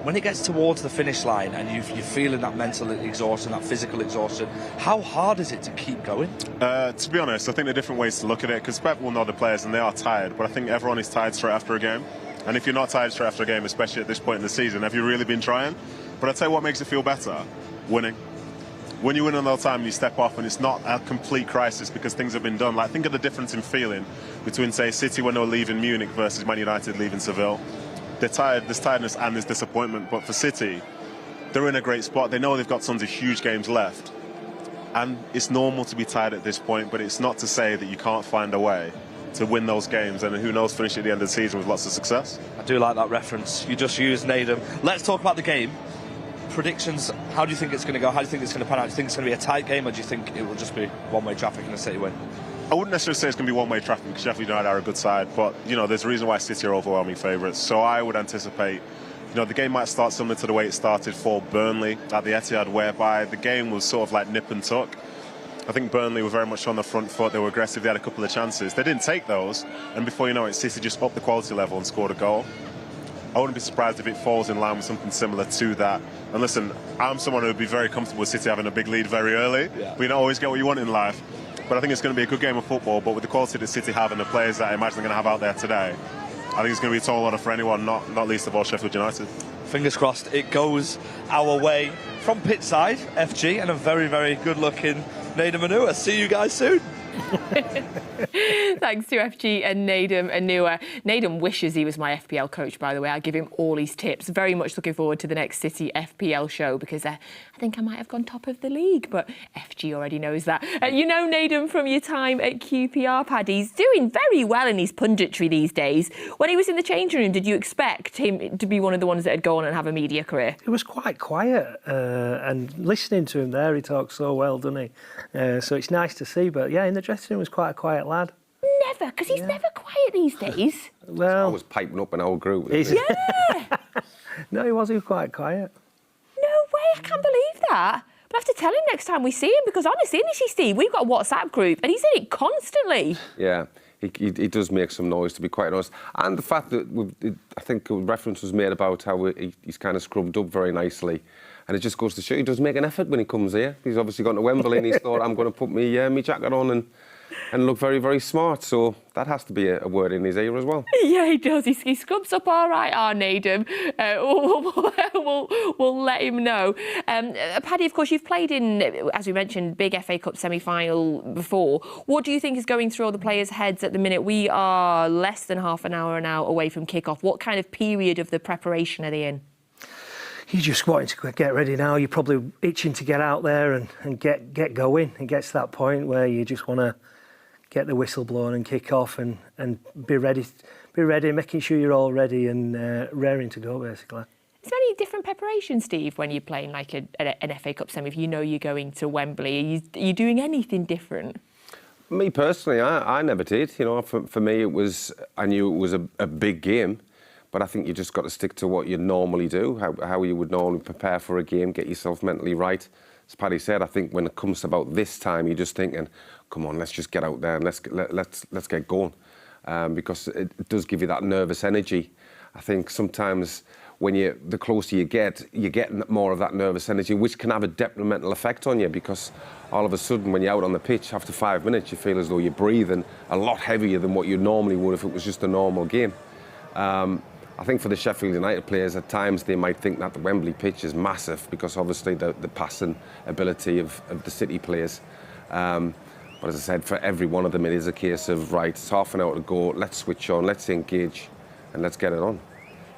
when it gets towards the finish line and you're feeling that mental exhaustion, that physical exhaustion, how hard is it to keep going? To be honest, I think there are different ways to look at it, because Pep will know the players and they are tired, but I think everyone is tired straight after a game. And if you're not tired straight after a game, especially at this point in the season, have you really been trying? But I'll tell you what makes it feel better: winning. When you win another time and you step off and it's not a complete crisis because things have been done. Like, think of the difference in feeling between, say, City when they were leaving Munich versus Man United leaving Seville. They're tired, there's tiredness and there's disappointment. But for City, they're in a great spot. They know they've got tons of huge games left. And it's normal to be tired at this point, but it's not to say that you can't find a way to win those games, and who knows, finish at the end of the season with lots of success. I do like that reference you just used, Nadem. Let's talk about the game. Predictions, how do you think it's going to go? How do you think it's going to pan out? Do you think it's going to be a tight game, or do you think it will just be one-way traffic and a City win? I wouldn't necessarily say it's going to be one-way traffic, because Sheffield United are a good side, but, you know, there's a reason why City are overwhelming favourites. So I would anticipate, you know, the game might start similar to the way it started for Burnley at the Etihad, whereby the game was sort of like nip and tuck. I think Burnley were very much on the front foot. They were aggressive. They had a couple of chances. They didn't take those. And before you know it, City just upped the quality level and scored a goal. I wouldn't be surprised if it falls in line with something similar to that. And listen, I'm someone who would be very comfortable with City having a big lead very early. Yeah. But you don't always get what you want in life. But I think it's going to be a good game of football. But with the quality that City have and the players that I imagine they're going to have out there today, I think it's going to be a tall order for anyone, not least of all Sheffield United. Fingers crossed it goes our way. From pitchside, FG, and a very, very good-looking Nadem Anua. See you guys soon. Thanks to FG and Nadem Anua. Nadem wishes he was my FPL coach, by the way. I'll give him all his tips. Very much looking forward to the next City FPL show, because I think I might have gone top of the league, but FG already knows that. You know Nadem from your time at QPR, Paddy. He's doing very well in his punditry these days. When he was in the changing room, did you expect him to be one of the ones that would go on and have a media career? It was quite quiet, and listening to him there, he talks so well, doesn't he? So it's nice to see, but yeah, in the dressing room was quite a quiet lad. Never, because he's never quiet these days. Well, I was piping up in our group. Yeah. No, he was quite quiet. No way, I can't believe that. But I have to tell him next time we see him, because honestly, Steve, we've got a WhatsApp group and he's in it constantly. Yeah, he does make some noise, to be quite honest. And the fact that I think a reference was made about how he's kind of scrubbed up very nicely. And it just goes to show he does make an effort when he comes here. He's obviously gone to Wembley and he's thought, I'm going to put me jacket on and look very, very smart. So that has to be a word in his ear as well. Yeah, he does. He scrubs up all right, our Nadem. We'll let him know. Paddy, of course, you've played in, as we mentioned, big FA Cup semi-final before. What do you think is going through all the players' heads at the minute? We are less than half an hour now away from kickoff. What kind of period of the preparation are they in? You're just wanting to get ready now. You're probably itching to get out there and get going. It gets to that point where you just want to get the whistle blown and kick off and be ready, making sure you're all ready and raring to go, basically. Is there any different preparation, Steve, when you're playing like an FA Cup semi? If you know you're going to Wembley, are you doing anything different? Me personally, I never did. You know, for me, I knew it was a big game. But I think you just got to stick to what you normally do, how you would normally prepare for a game, get yourself mentally right. As Paddy said, I think when it comes to about this time, you're just thinking, come on, let's just get out there and let's get going. Because it does give you that nervous energy. I think sometimes when the closer you get more of that nervous energy, which can have a detrimental effect on you, because all of a sudden when you're out on the pitch after 5 minutes, you feel as though you're breathing a lot heavier than what you normally would if it was just a normal game. I think for the Sheffield United players, at times they might think that the Wembley pitch is massive because obviously the passing ability of the City players. But as I said, for every one of them, it is a case of, right, it's half an hour to go, let's switch on, let's engage, and let's get it on.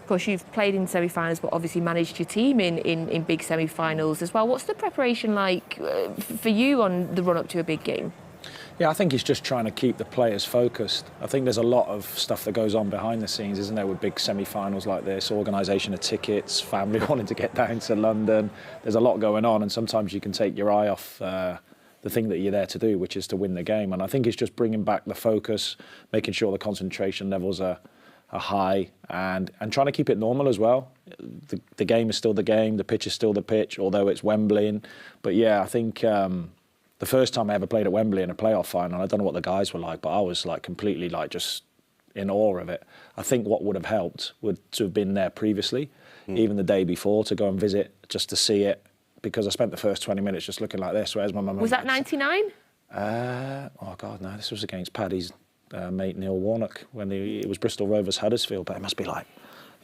Of course, you've played in semi-finals, but obviously managed your team in big semi-finals as well. What's the preparation like for you on the run-up to a big game? Yeah, I think it's just trying to keep the players focused. I think there's a lot of stuff that goes on behind the scenes, isn't there, with big semi-finals like this, organisation of tickets, family wanting to get down to London. There's a lot going on, and sometimes you can take your eye off the thing that you're there to do, which is to win the game. And I think it's just bringing back the focus, making sure the concentration levels are high, and trying to keep it normal as well. The game is still the game, the pitch is still the pitch, although it's Wembley. But yeah, I think the first time I ever played at Wembley in a playoff final, I don't know what the guys were like, but I was like completely like just in awe of it. I think what would have helped would to have been there previously, even the day before, to go and visit just to see it, because I spent the first 20 minutes just looking like this. Where's my mum? Was that 99? Oh God, no, this was against Paddy's mate Neil Warnock when it was Bristol Rovers Huddersfield, but it must be like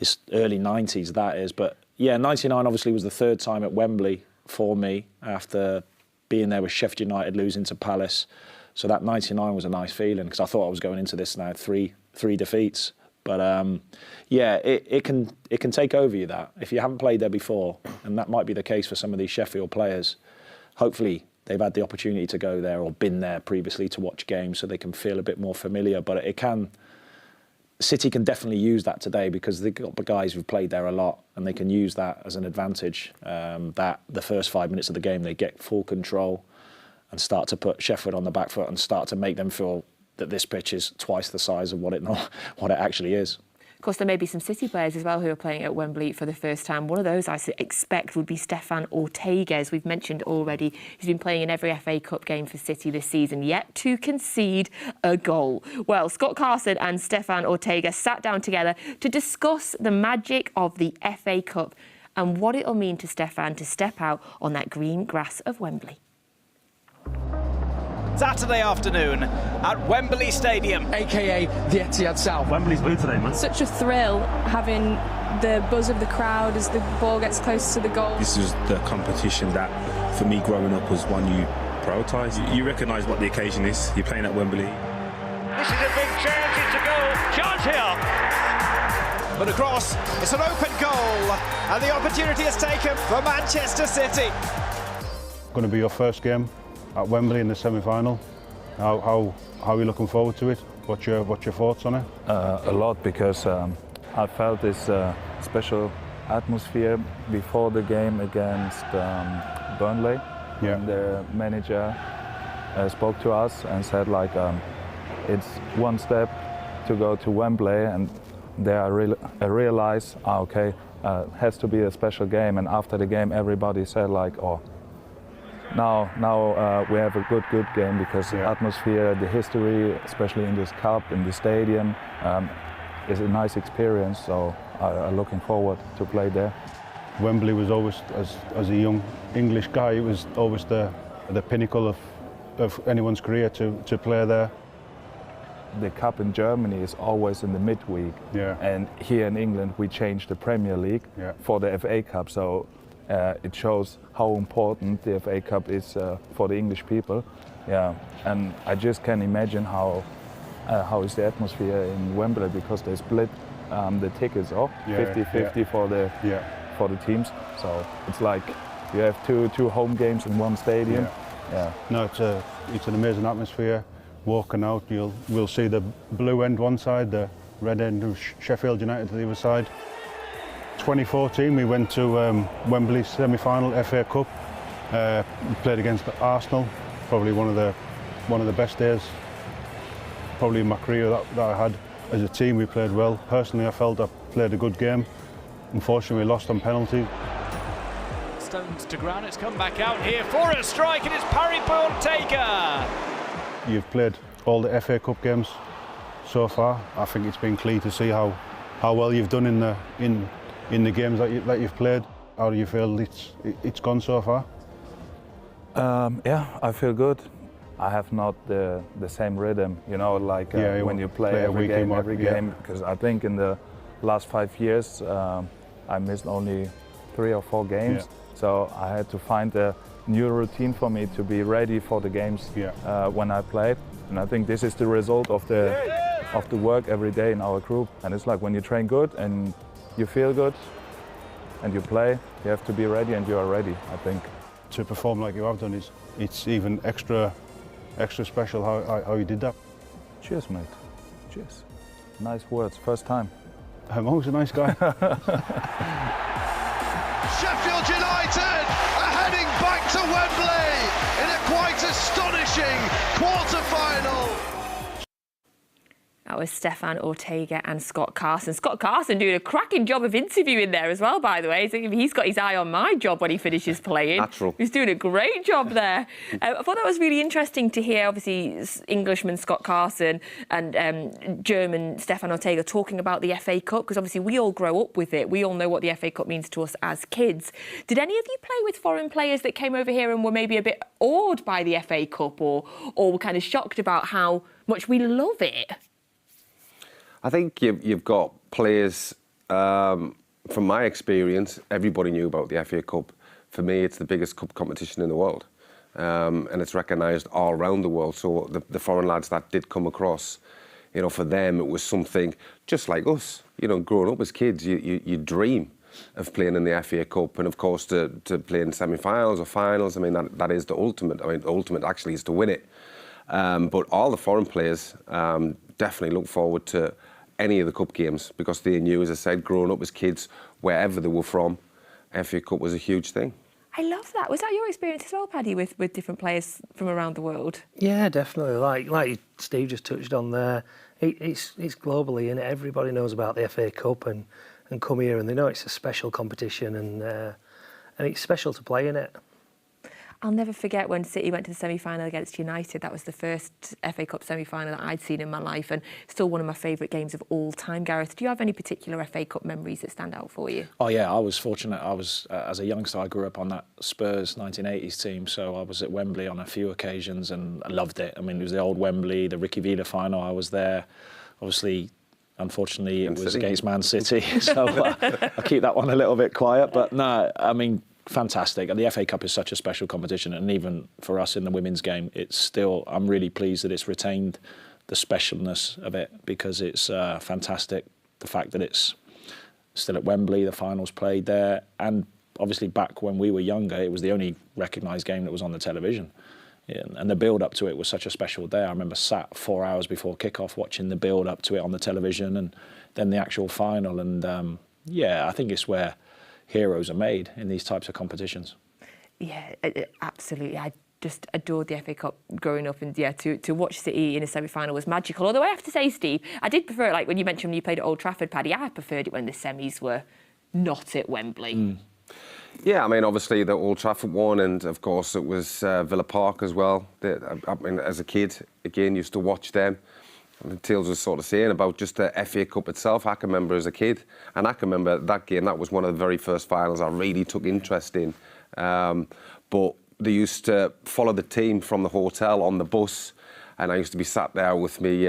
it's early 90s, that is. But yeah, 99 obviously was the third time at Wembley for me after being there with Sheffield United losing to Palace. So that 99 was a nice feeling, because I thought I was going into this now three defeats. But yeah, it can take over you, that if you haven't played there before, and that might be the case for some of these Sheffield players. Hopefully they've had the opportunity to go there or been there previously to watch games, so they can feel a bit more familiar. But City can definitely use that today, because they've got the guys who've played there a lot, and they can use that as an advantage. That the first 5 minutes of the game they get full control and start to put Sheffield on the back foot and start to make them feel that this pitch is twice the size of what it actually is. Of course, there may be some City players as well who are playing at Wembley for the first time. One of those I expect would be Stefan Ortega, as we've mentioned already. He's been playing in every FA Cup game for City this season, yet to concede a goal. Well, Scott Carson and Stefan Ortega sat down together to discuss the magic of the FA Cup and what it'll mean to Stefan to step out on that green grass of Wembley. Saturday afternoon at Wembley Stadium, aka the Etihad South. Wembley's blue today, man. Such a thrill having the buzz of the crowd as the ball gets close to the goal. This is the competition that, for me growing up, was one you prioritise. You recognise what the occasion is. You're playing at Wembley. This is a big chance, it's a goal. Chance here. But across, it's an open goal, and the opportunity is taken for Manchester City. Going to be your first game at Wembley in the semi-final. How are you looking forward to it? What's your thoughts on it? A lot, because I felt this special atmosphere before the game against Burnley. Yeah. And the manager spoke to us and said it's one step to go to Wembley, and there I realized, has to be a special game. And after the game, everybody said Now we have a good game, because the atmosphere, the history, especially in this cup, in the stadium, is a nice experience. So I'm looking forward to play there. Wembley was always, as a young English guy, it was always the pinnacle of anyone's career to play there. The cup in Germany is always in the midweek, and here in England we changed the Premier League for the FA Cup. So it shows how important the FA Cup is for the English people. And I just can imagine how is the atmosphere in Wembley, because they split the tickets off 50-50 for the teams. So it's like you have two home games in one stadium. No, it's an amazing atmosphere. Walking out, we'll see the blue end one side, the red end of Sheffield United to the other side. 2014 we went to Wembley semi-final FA Cup. We played against Arsenal, probably one of the best days probably in my career that I had. As a team, we played well. Personally, I felt I played a good game. Unfortunately, we lost on penalty. Stones to ground, it's come back out here for a strike, and it's parried by Ortega. You've played all the FA Cup games so far. I think it's been clear to see how well you've done in the games that you've played. How do you feel it's gone so far? Yeah, I feel good. I have not the same rhythm, you know, like when you play every game. Because I think in the last 5 years, I missed only 3 or 4 games. Yeah. So I had to find a new routine for me to be ready for the games when I play. And I think this is the result of the work every day in our group. And it's like when you train good and you feel good and you play, you have to be ready, and you are ready, I think. To perform like you have done, it's even extra special how you did that. Cheers, mate. Cheers. Nice words, first time. I'm always a nice guy. Sheffield United are heading back to Wembley in a quite astonishing quarter-final. That was Stefan Ortega and Scott Carson. Scott Carson doing a cracking job of interviewing there as well, by the way. He's got his eye on my job when he finishes playing. Natural. He's doing a great job there. I thought that was really interesting to hear, obviously, Englishman Scott Carson and German Stefan Ortega talking about the FA Cup, because obviously we all grow up with it. We all know what the FA Cup means to us as kids. Did any of you play with foreign players that came over here and were maybe a bit awed by the FA Cup, or were kind of shocked about how much we love it? I think you've got players, from my experience, everybody knew about the FA Cup. For me, it's the biggest cup competition in the world. And it's recognised all around the world. So the foreign lads that did come across, you know, for them it was something just like us. You know, growing up as kids, you dream of playing in the FA Cup, and of course to play in semi-finals or finals. I mean, that is the ultimate. I mean, the ultimate actually is to win it. But all the foreign players definitely look forward to any of the cup games, because they knew, as I said, growing up as kids, wherever they were from, FA Cup was a huge thing. I love that. Was that your experience as well, Paddy, with different players from around the world? Yeah, definitely. Like Steve just touched on there, it's globally, and everybody knows about the FA Cup and come here and they know it's a special competition, and it's special to play in it. I'll never forget when City went to the semi-final against United. That was the first FA Cup semi-final that I'd seen in my life, and still one of my favourite games of all time. Gareth, do you have any particular FA Cup memories that stand out for you? Oh yeah, I was fortunate. I was as a youngster, I grew up on that Spurs 1980s team, so I was at Wembley on a few occasions and I loved it. I mean, it was the old Wembley, the Ricky Villa final. I was there. Obviously, unfortunately, it was against Man City, so I keep that one a little bit quiet. But no, I mean, fantastic. And the FA Cup is such a special competition, and even for us in the women's game, it's still, I'm really pleased that it's retained the specialness of it, because it's fantastic. The fact that it's still at Wembley, the finals played there, and obviously back when we were younger, it was the only recognised game that was on the television. Yeah, and the build up to it was such a special day. I remember sat 4 hours before kickoff watching the build up to it on the television, and then the actual final. And yeah, I think it's where heroes are made in these types of competitions. Yeah, absolutely. I just adored the FA Cup growing up, and yeah, to watch City in a semi-final was magical. Although I have to say, Steve, I did prefer it, like when you mentioned when you played at Old Trafford, Paddy, I preferred it when the semis were not at Wembley. Yeah, I mean, obviously the Old Trafford one, and of course it was Villa Park as well. I mean, as a kid, again, used to watch them. And Tales was sort of saying about just the FA Cup itself. I can remember as a kid, and I can remember that game. That was one of the very first finals I really took interest in. But they used to follow the team from the hotel on the bus, and I used to be sat there with me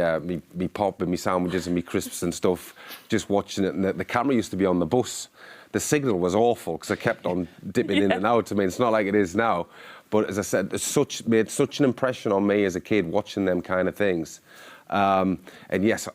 pop and me sandwiches and me crisps and stuff, just watching it. And the camera used to be on the bus. The signal was awful because I kept on dipping in and out. I mean, it's not like it is now. But as I said, it made such an impression on me as a kid watching them kind of things. And yes,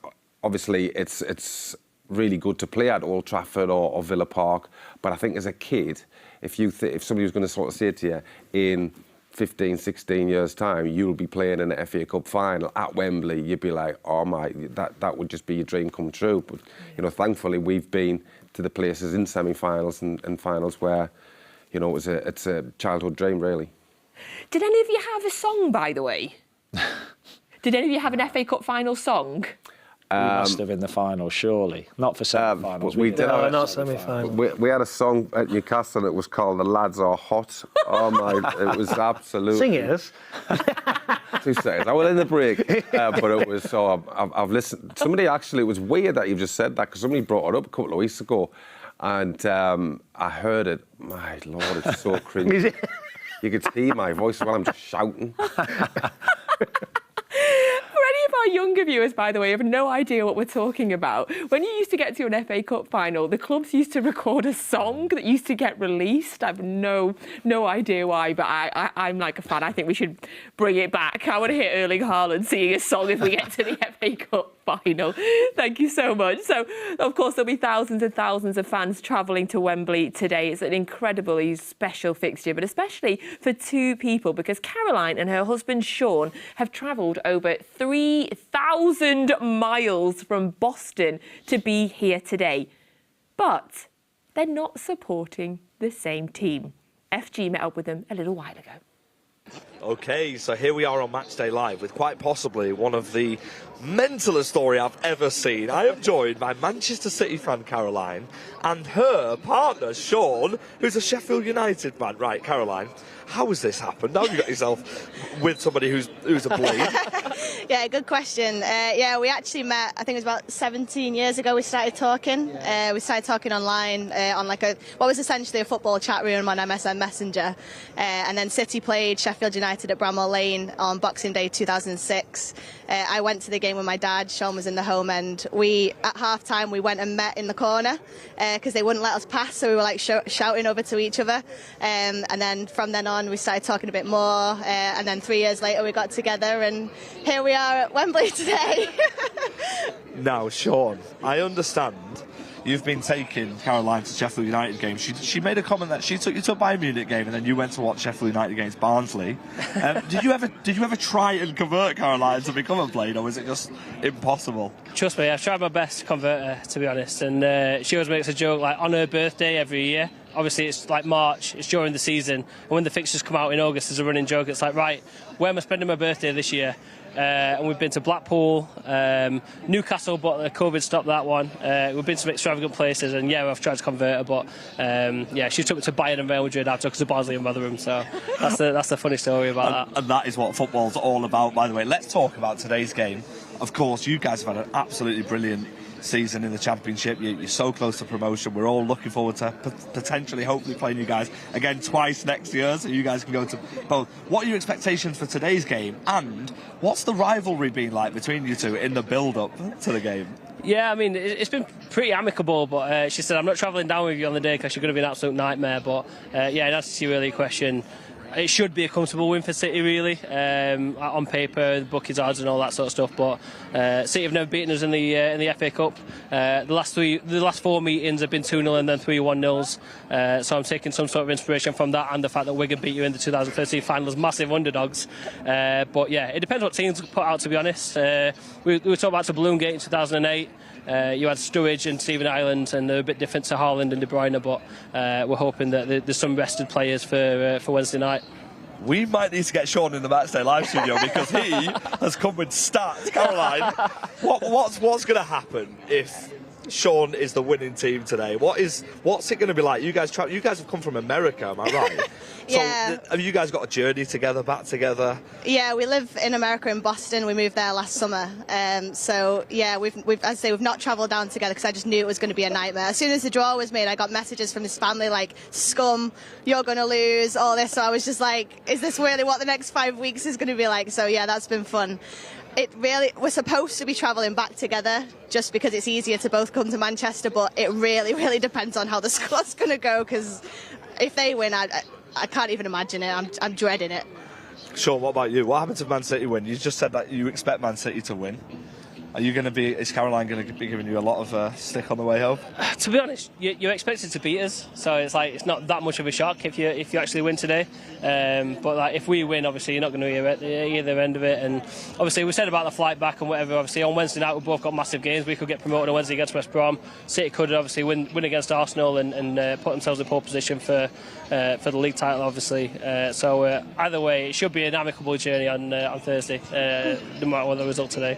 obviously it's really good to play at Old Trafford or Villa Park. But I think as a kid, if somebody was going to sort of say to you in 15, 16 years' time, you'll be playing in an FA Cup final at Wembley, you'd be like, oh my, that would just be your dream come true. But, you know, thankfully we've been to the places in semi-finals and finals where, you know, it's a childhood dream, really. Did any of you have a song, by the way? Did any of you have an FA Cup final song? We must have in the final, surely. Not for semi-finals. We did. No, not semi-final. We had a song at Newcastle that was called "The Lads Are Hot." Oh my! It was absolutely. Sing it us. 2 seconds. I will in the break, but it was so. I've listened. Somebody actually, it was weird that you've just said that because somebody brought it up a couple of weeks ago, and I heard it. My Lord, it's so cringy. You could hear my voice while I'm just shouting. For any of our younger viewers, by the way, have no idea what we're talking about. When you used to get to an FA Cup final, the clubs used to record a song that used to get released. I've no idea why, but I'm like a fan. I think we should bring it back. I want to hear Erling Haaland singing a song if we get to the FA Cup final. Thank you so much. So, of course, there'll be thousands and thousands of fans travelling to Wembley today. It's an incredibly special fixture, but especially for two people, because Caroline and her husband Sean have travelled over 3,000 miles from Boston to be here today. But they're not supporting the same team. FG met up with them a little while ago. Okay, so here we are on Matchday Live with quite possibly one of the mentalest story I've ever seen. I am joined by Manchester City fan Caroline and her partner Sean, who's a Sheffield United man. Right, Caroline, how has this happened? How have you got yourself with somebody who's a blade? Yeah, good question. Yeah, we actually met, I think it was about 17 years ago we started talking. We started talking online on like what was essentially a football chat room on MSN Messenger. And then City played Sheffield United at Bramall Lane on Boxing Day 2006. I went to the game with my dad. Sean was in the home end. At half time, we went and met in the corner because they wouldn't let us pass, so we were like shouting over to each other. And then from then on, we started talking a bit more. And then 3 years later, we got together, and here we are at Wembley today. Now, Sean, I understand you've been taking Caroline to Sheffield United games. She made a comment that she took you to a Bayern Munich game and then you went to watch Sheffield United against Barnsley. Did you ever try and convert Caroline to become a Blade, or was it just impossible? Trust me, I've tried my best to convert her, to be honest. And she always makes a joke like on her birthday every year. Obviously, it's like March, it's during the season. And when the fixtures come out in August, there's a running joke. It's like, right, where am I spending my birthday this year? And we've been to Blackpool, Newcastle, but COVID stopped that one. We've been to some extravagant places, and yeah, I've tried to convert her, but yeah, she took me to Bayern and Real Madrid. I took her to Barnsley and Rotherham, so that's the funny story about that. And that is what football's all about, by the way. Let's talk about today's game. Of course, you guys have had an absolutely brilliant season in the Championship. You're so close to promotion. We're all looking forward to potentially, hopefully, playing you guys again twice next year, so you guys can go to both. What are your expectations for today's game, and what's the rivalry been like between you two in the build-up to the game? Yeah, I mean, it's been pretty amicable, but she said, I'm not travelling down with you on the day because you're going to be an absolute nightmare. But yeah, in answer to your earlier question, it should be a comfortable win for City, really. On paper, the bookies odds and all that sort of stuff. But City have never beaten us in the FA Cup. The last 4 meetings have been 2-0 and then 3 1-0s. So I'm taking some sort of inspiration from that and the fact that Wigan beat you in the 2013 final as massive underdogs. But yeah, it depends what teams put out, to be honest. We were talking about the Balloon Gate in 2008. You had Sturridge and Stephen Ireland, and they're a bit different to Haaland and De Bruyne, but we're hoping that there's some rested players for Wednesday night. We might need to get Sean in the Matchday Live studio because he has come with stats. Caroline, what's going to happen if Sean is the winning team today? What's it going to be like? You guys have come from America, am I right? Yeah. So have you guys got a journey back together? Yeah, we live in America in Boston. We moved there last summer. So yeah, we've not travelled down together because I just knew it was going to be a nightmare. As soon as the draw was made, I got messages from his family like, scum, you're going to lose, all this. So I was just like, is this really what the next 5 weeks is going to be like? So yeah, that's been fun. We're supposed to be travelling back together just because it's easier to both come to Manchester, but it really, really depends on how the squad's going to go, because if they win, I can't even imagine it. I'm dreading it. Sean, what about you? What happens if Man City win? You just said that you expect Man City to win. Is Caroline going to be giving you a lot of stick on the way home? To be honest, you're expected to beat us, so it's not that much of a shock if you actually win today. But like, if we win, obviously you're not going to hear at either end of it. And obviously we said about the flight back and whatever. Obviously on Wednesday night we both got massive games. We could get promoted on Wednesday against West Brom. City could obviously win against Arsenal and put themselves in pole position for the league title, obviously. So either way, it should be an amicable journey on Thursday, no matter what the result today.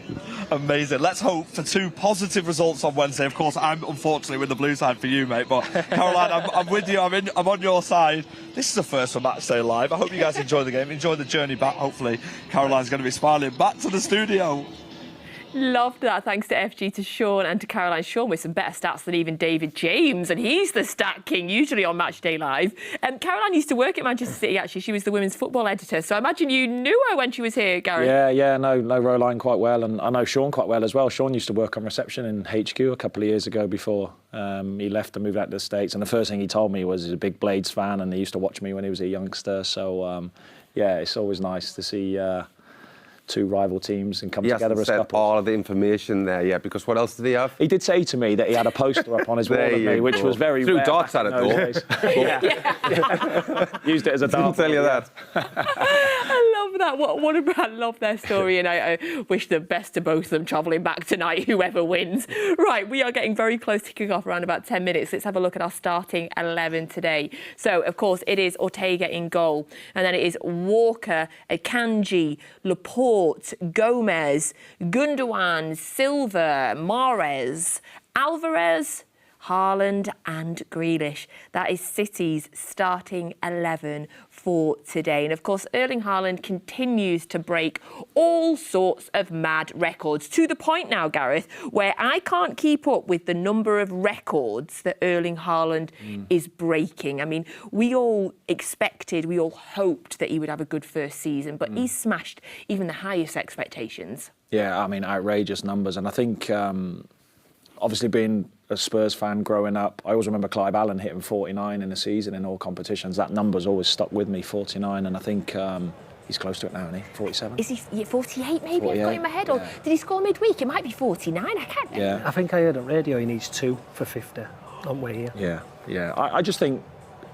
Amazing. amazing. Let's hope for 2 positive results on Wednesday. Of course, I'm unfortunately with the blue side for you, mate. But Caroline, I'm with you. I'm on your side. This is the first for Matchday Live. I hope you guys enjoy the game. Enjoy the journey back. Hopefully, Caroline's going to be smiling. Back to the studio. Loved that. Thanks to FG, to Sean and to Caroline. Sean with some better stats than even David James, and he's the stat king usually on Matchday Live. Caroline used to work at Manchester City, actually. She was the women's football editor, so I imagine you knew her when she was here, Gareth. Yeah, know Roeline quite well, and I know Sean quite well as well. Sean used to work on reception in HQ a couple of years ago before he left and moved out to the States, and the first thing he told me was he's a big Blades fan, and he used to watch me when he was a youngster, so yeah, it's always nice to see 2 rival teams and come together as couples. All of the information there, yeah, because what else did he have? He did say to me that he had a poster up on his wall of me, which was very Threw rare. darts at it, though. Yeah. Used it as a dart. Didn't tell you that. I love that. I love their story, and I wish the best to both of them travelling back tonight, whoever wins. Right, we are getting very close to kick off around about 10 minutes. Let's have a look at our starting 11 today. So, of course, it is Ortega in goal, and then it is Walker, Akanji, Laporte, Gomez, Gundogan, Silva, Mahrez, Alvarez, Haaland and Grealish. That is City's starting 11 for today. And of course, Erling Haaland continues to break all sorts of mad records, to the point now, Gareth, where I can't keep up with the number of records that Erling Haaland is breaking. I mean, we all hoped that he would have a good first season, but he's smashed even the highest expectations. Yeah, I mean, outrageous numbers. And I think, obviously being a Spurs fan growing up, I always remember Clive Allen hitting 49 in a season in all competitions. That number's always stuck with me, 49, and I think he's close to it now, isn't he? 47? Is he 48 maybe? 48, I've got it in my head. Or did he score midweek? It might be 49, I can't remember. Yeah. I think I heard on radio he needs 2 for 50 on way here. Yeah. I just think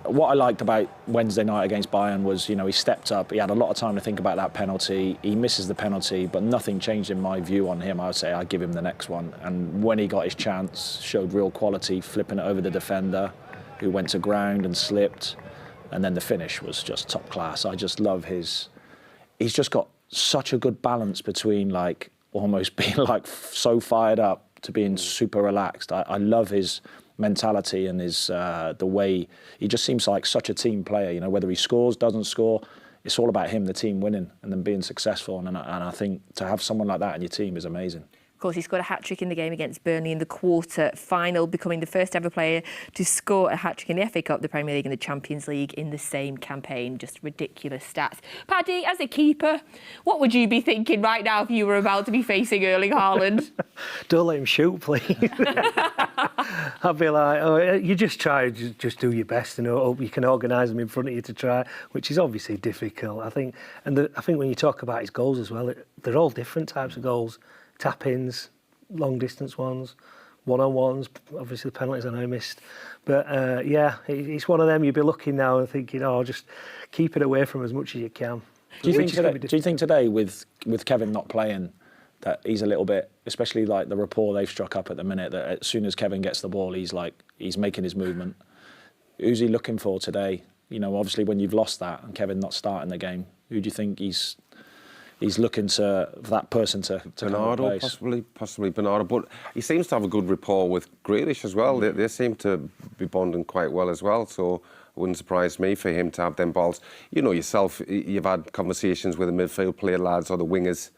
what I liked about Wednesday night against Bayern was, he stepped up. He had a lot of time to think about that penalty. He misses the penalty, but nothing changed in my view on him. I would say I'd give him the next one. And when he got his chance, showed real quality, flipping it over the defender, who went to ground and slipped. And then the finish was just top class. I just love he's just got such a good balance between almost being so fired up to being super relaxed. I love his mentality and his the way he just seems like such a team player. Whether he scores, doesn't score, it's all about him, the team winning and then being successful. And I think to have someone like that in your team is amazing. Of course, he scored a hat-trick in the game against Burnley in the quarter-final, becoming the first ever player to score a hat-trick in the FA Cup, the Premier League and the Champions League in the same campaign. Just ridiculous stats. Paddy, as a keeper, what would you be thinking right now if you were about to be facing Erling Haaland? Don't let him shoot, please. I'd be like, you just try, just do your best and hope you can organise them in front of you to try, which is obviously difficult. I think when you talk about his goals as well, they're all different types of goals. Tap-ins, long-distance ones, one-on-ones, obviously the penalties I know he missed. But, it's one of them you'd be looking now and thinking, just keep it away from as much as you can. Do you think today, with Kevin not playing, that he's a little bit, especially the rapport they've struck up at the minute, that as soon as Kevin gets the ball, he's making his movement? Who's he looking for today? Obviously when you've lost that and Kevin not starting the game, who do you think he's looking for that person to Bernardo, possibly Bernardo, but he seems to have a good rapport with Grealish as well. They seem to be bonding quite well as well, so it wouldn't surprise me for him to have them balls. Yourself, you've had conversations with the midfield player lads or the wingers,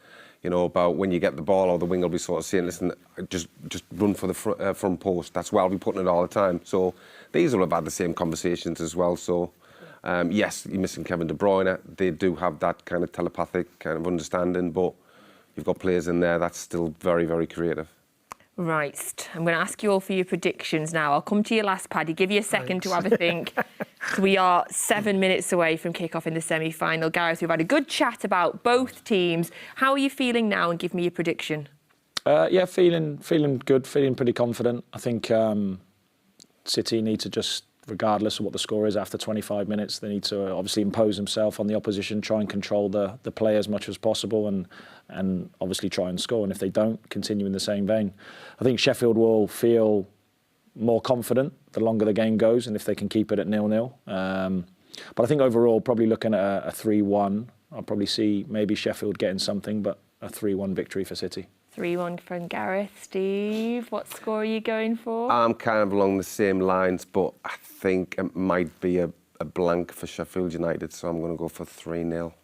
about when you get the ball, or the winger will be sort of saying, listen, just run for the front post. That's why I'll be putting it all the time. So these will have had the same conversations as well, so... yes, you're missing Kevin De Bruyne. They do have that kind of telepathic kind of understanding, but you've got players in there that's still very, very creative. Right, I'm going to ask you all for your predictions now. I'll come to you last, Paddy. Give you a second to have a think. So we are 7 minutes away from kick-off in the semi-final. Gareth, we've had a good chat about both teams. How are you feeling now? And give me your prediction. Feeling good, feeling pretty confident. I think City need to just, regardless of what the score is after 25 minutes, they need to obviously impose themselves on the opposition, try and control the play as much as possible and obviously try and score. And if they don't, continue in the same vein. I think Sheffield will feel more confident the longer the game goes and if they can keep it at 0-0. But I think overall, probably looking at a 3-1, I'll probably see maybe Sheffield getting something, but a 3-1 victory for City. 3-1 from Gareth. Steve, what score are you going for? I'm kind of along the same lines, but I think it might be a blank for Sheffield United, so I'm going to go for 3-0.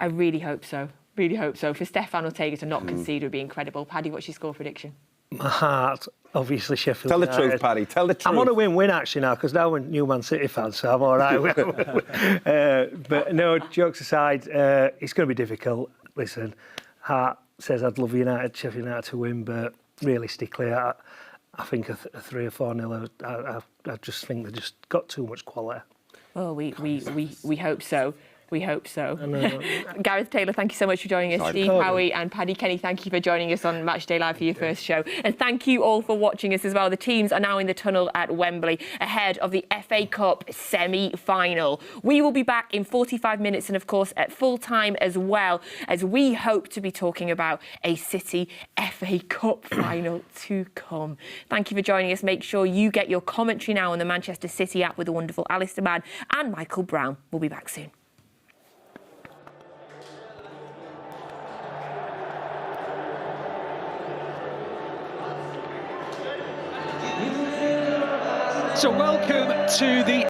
I really hope so. Really hope so. For Stefan Ortega to not concede would be incredible. Paddy, what's your score prediction? My heart, obviously Sheffield Tell the United. truth, Paddy. Tell the truth. I'm on a win-win actually now because now we're new Man City fans, so I'm all right. But no, jokes aside, it's going to be difficult. Listen, heart says I'd love Sheffield United to win, but realistically, I think a 3 or 4-0. I just think they've just got too much quality. Well, we hope so. We hope so. Gareth Taylor, thank you so much for joining us. Steve Howey and Paddy Kenny, thank you for joining us on Matchday Live for your first show. And thank you all for watching us as well. The teams are now in the tunnel at Wembley ahead of the FA Cup semi-final. We will be back in 45 minutes and, of course, at full time as well, as we hope to be talking about a City FA Cup final to come. Thank you for joining us. Make sure you get your commentary now on the Manchester City app with the wonderful Alistair Mann and Michael Brown. We'll be back soon. So welcome to the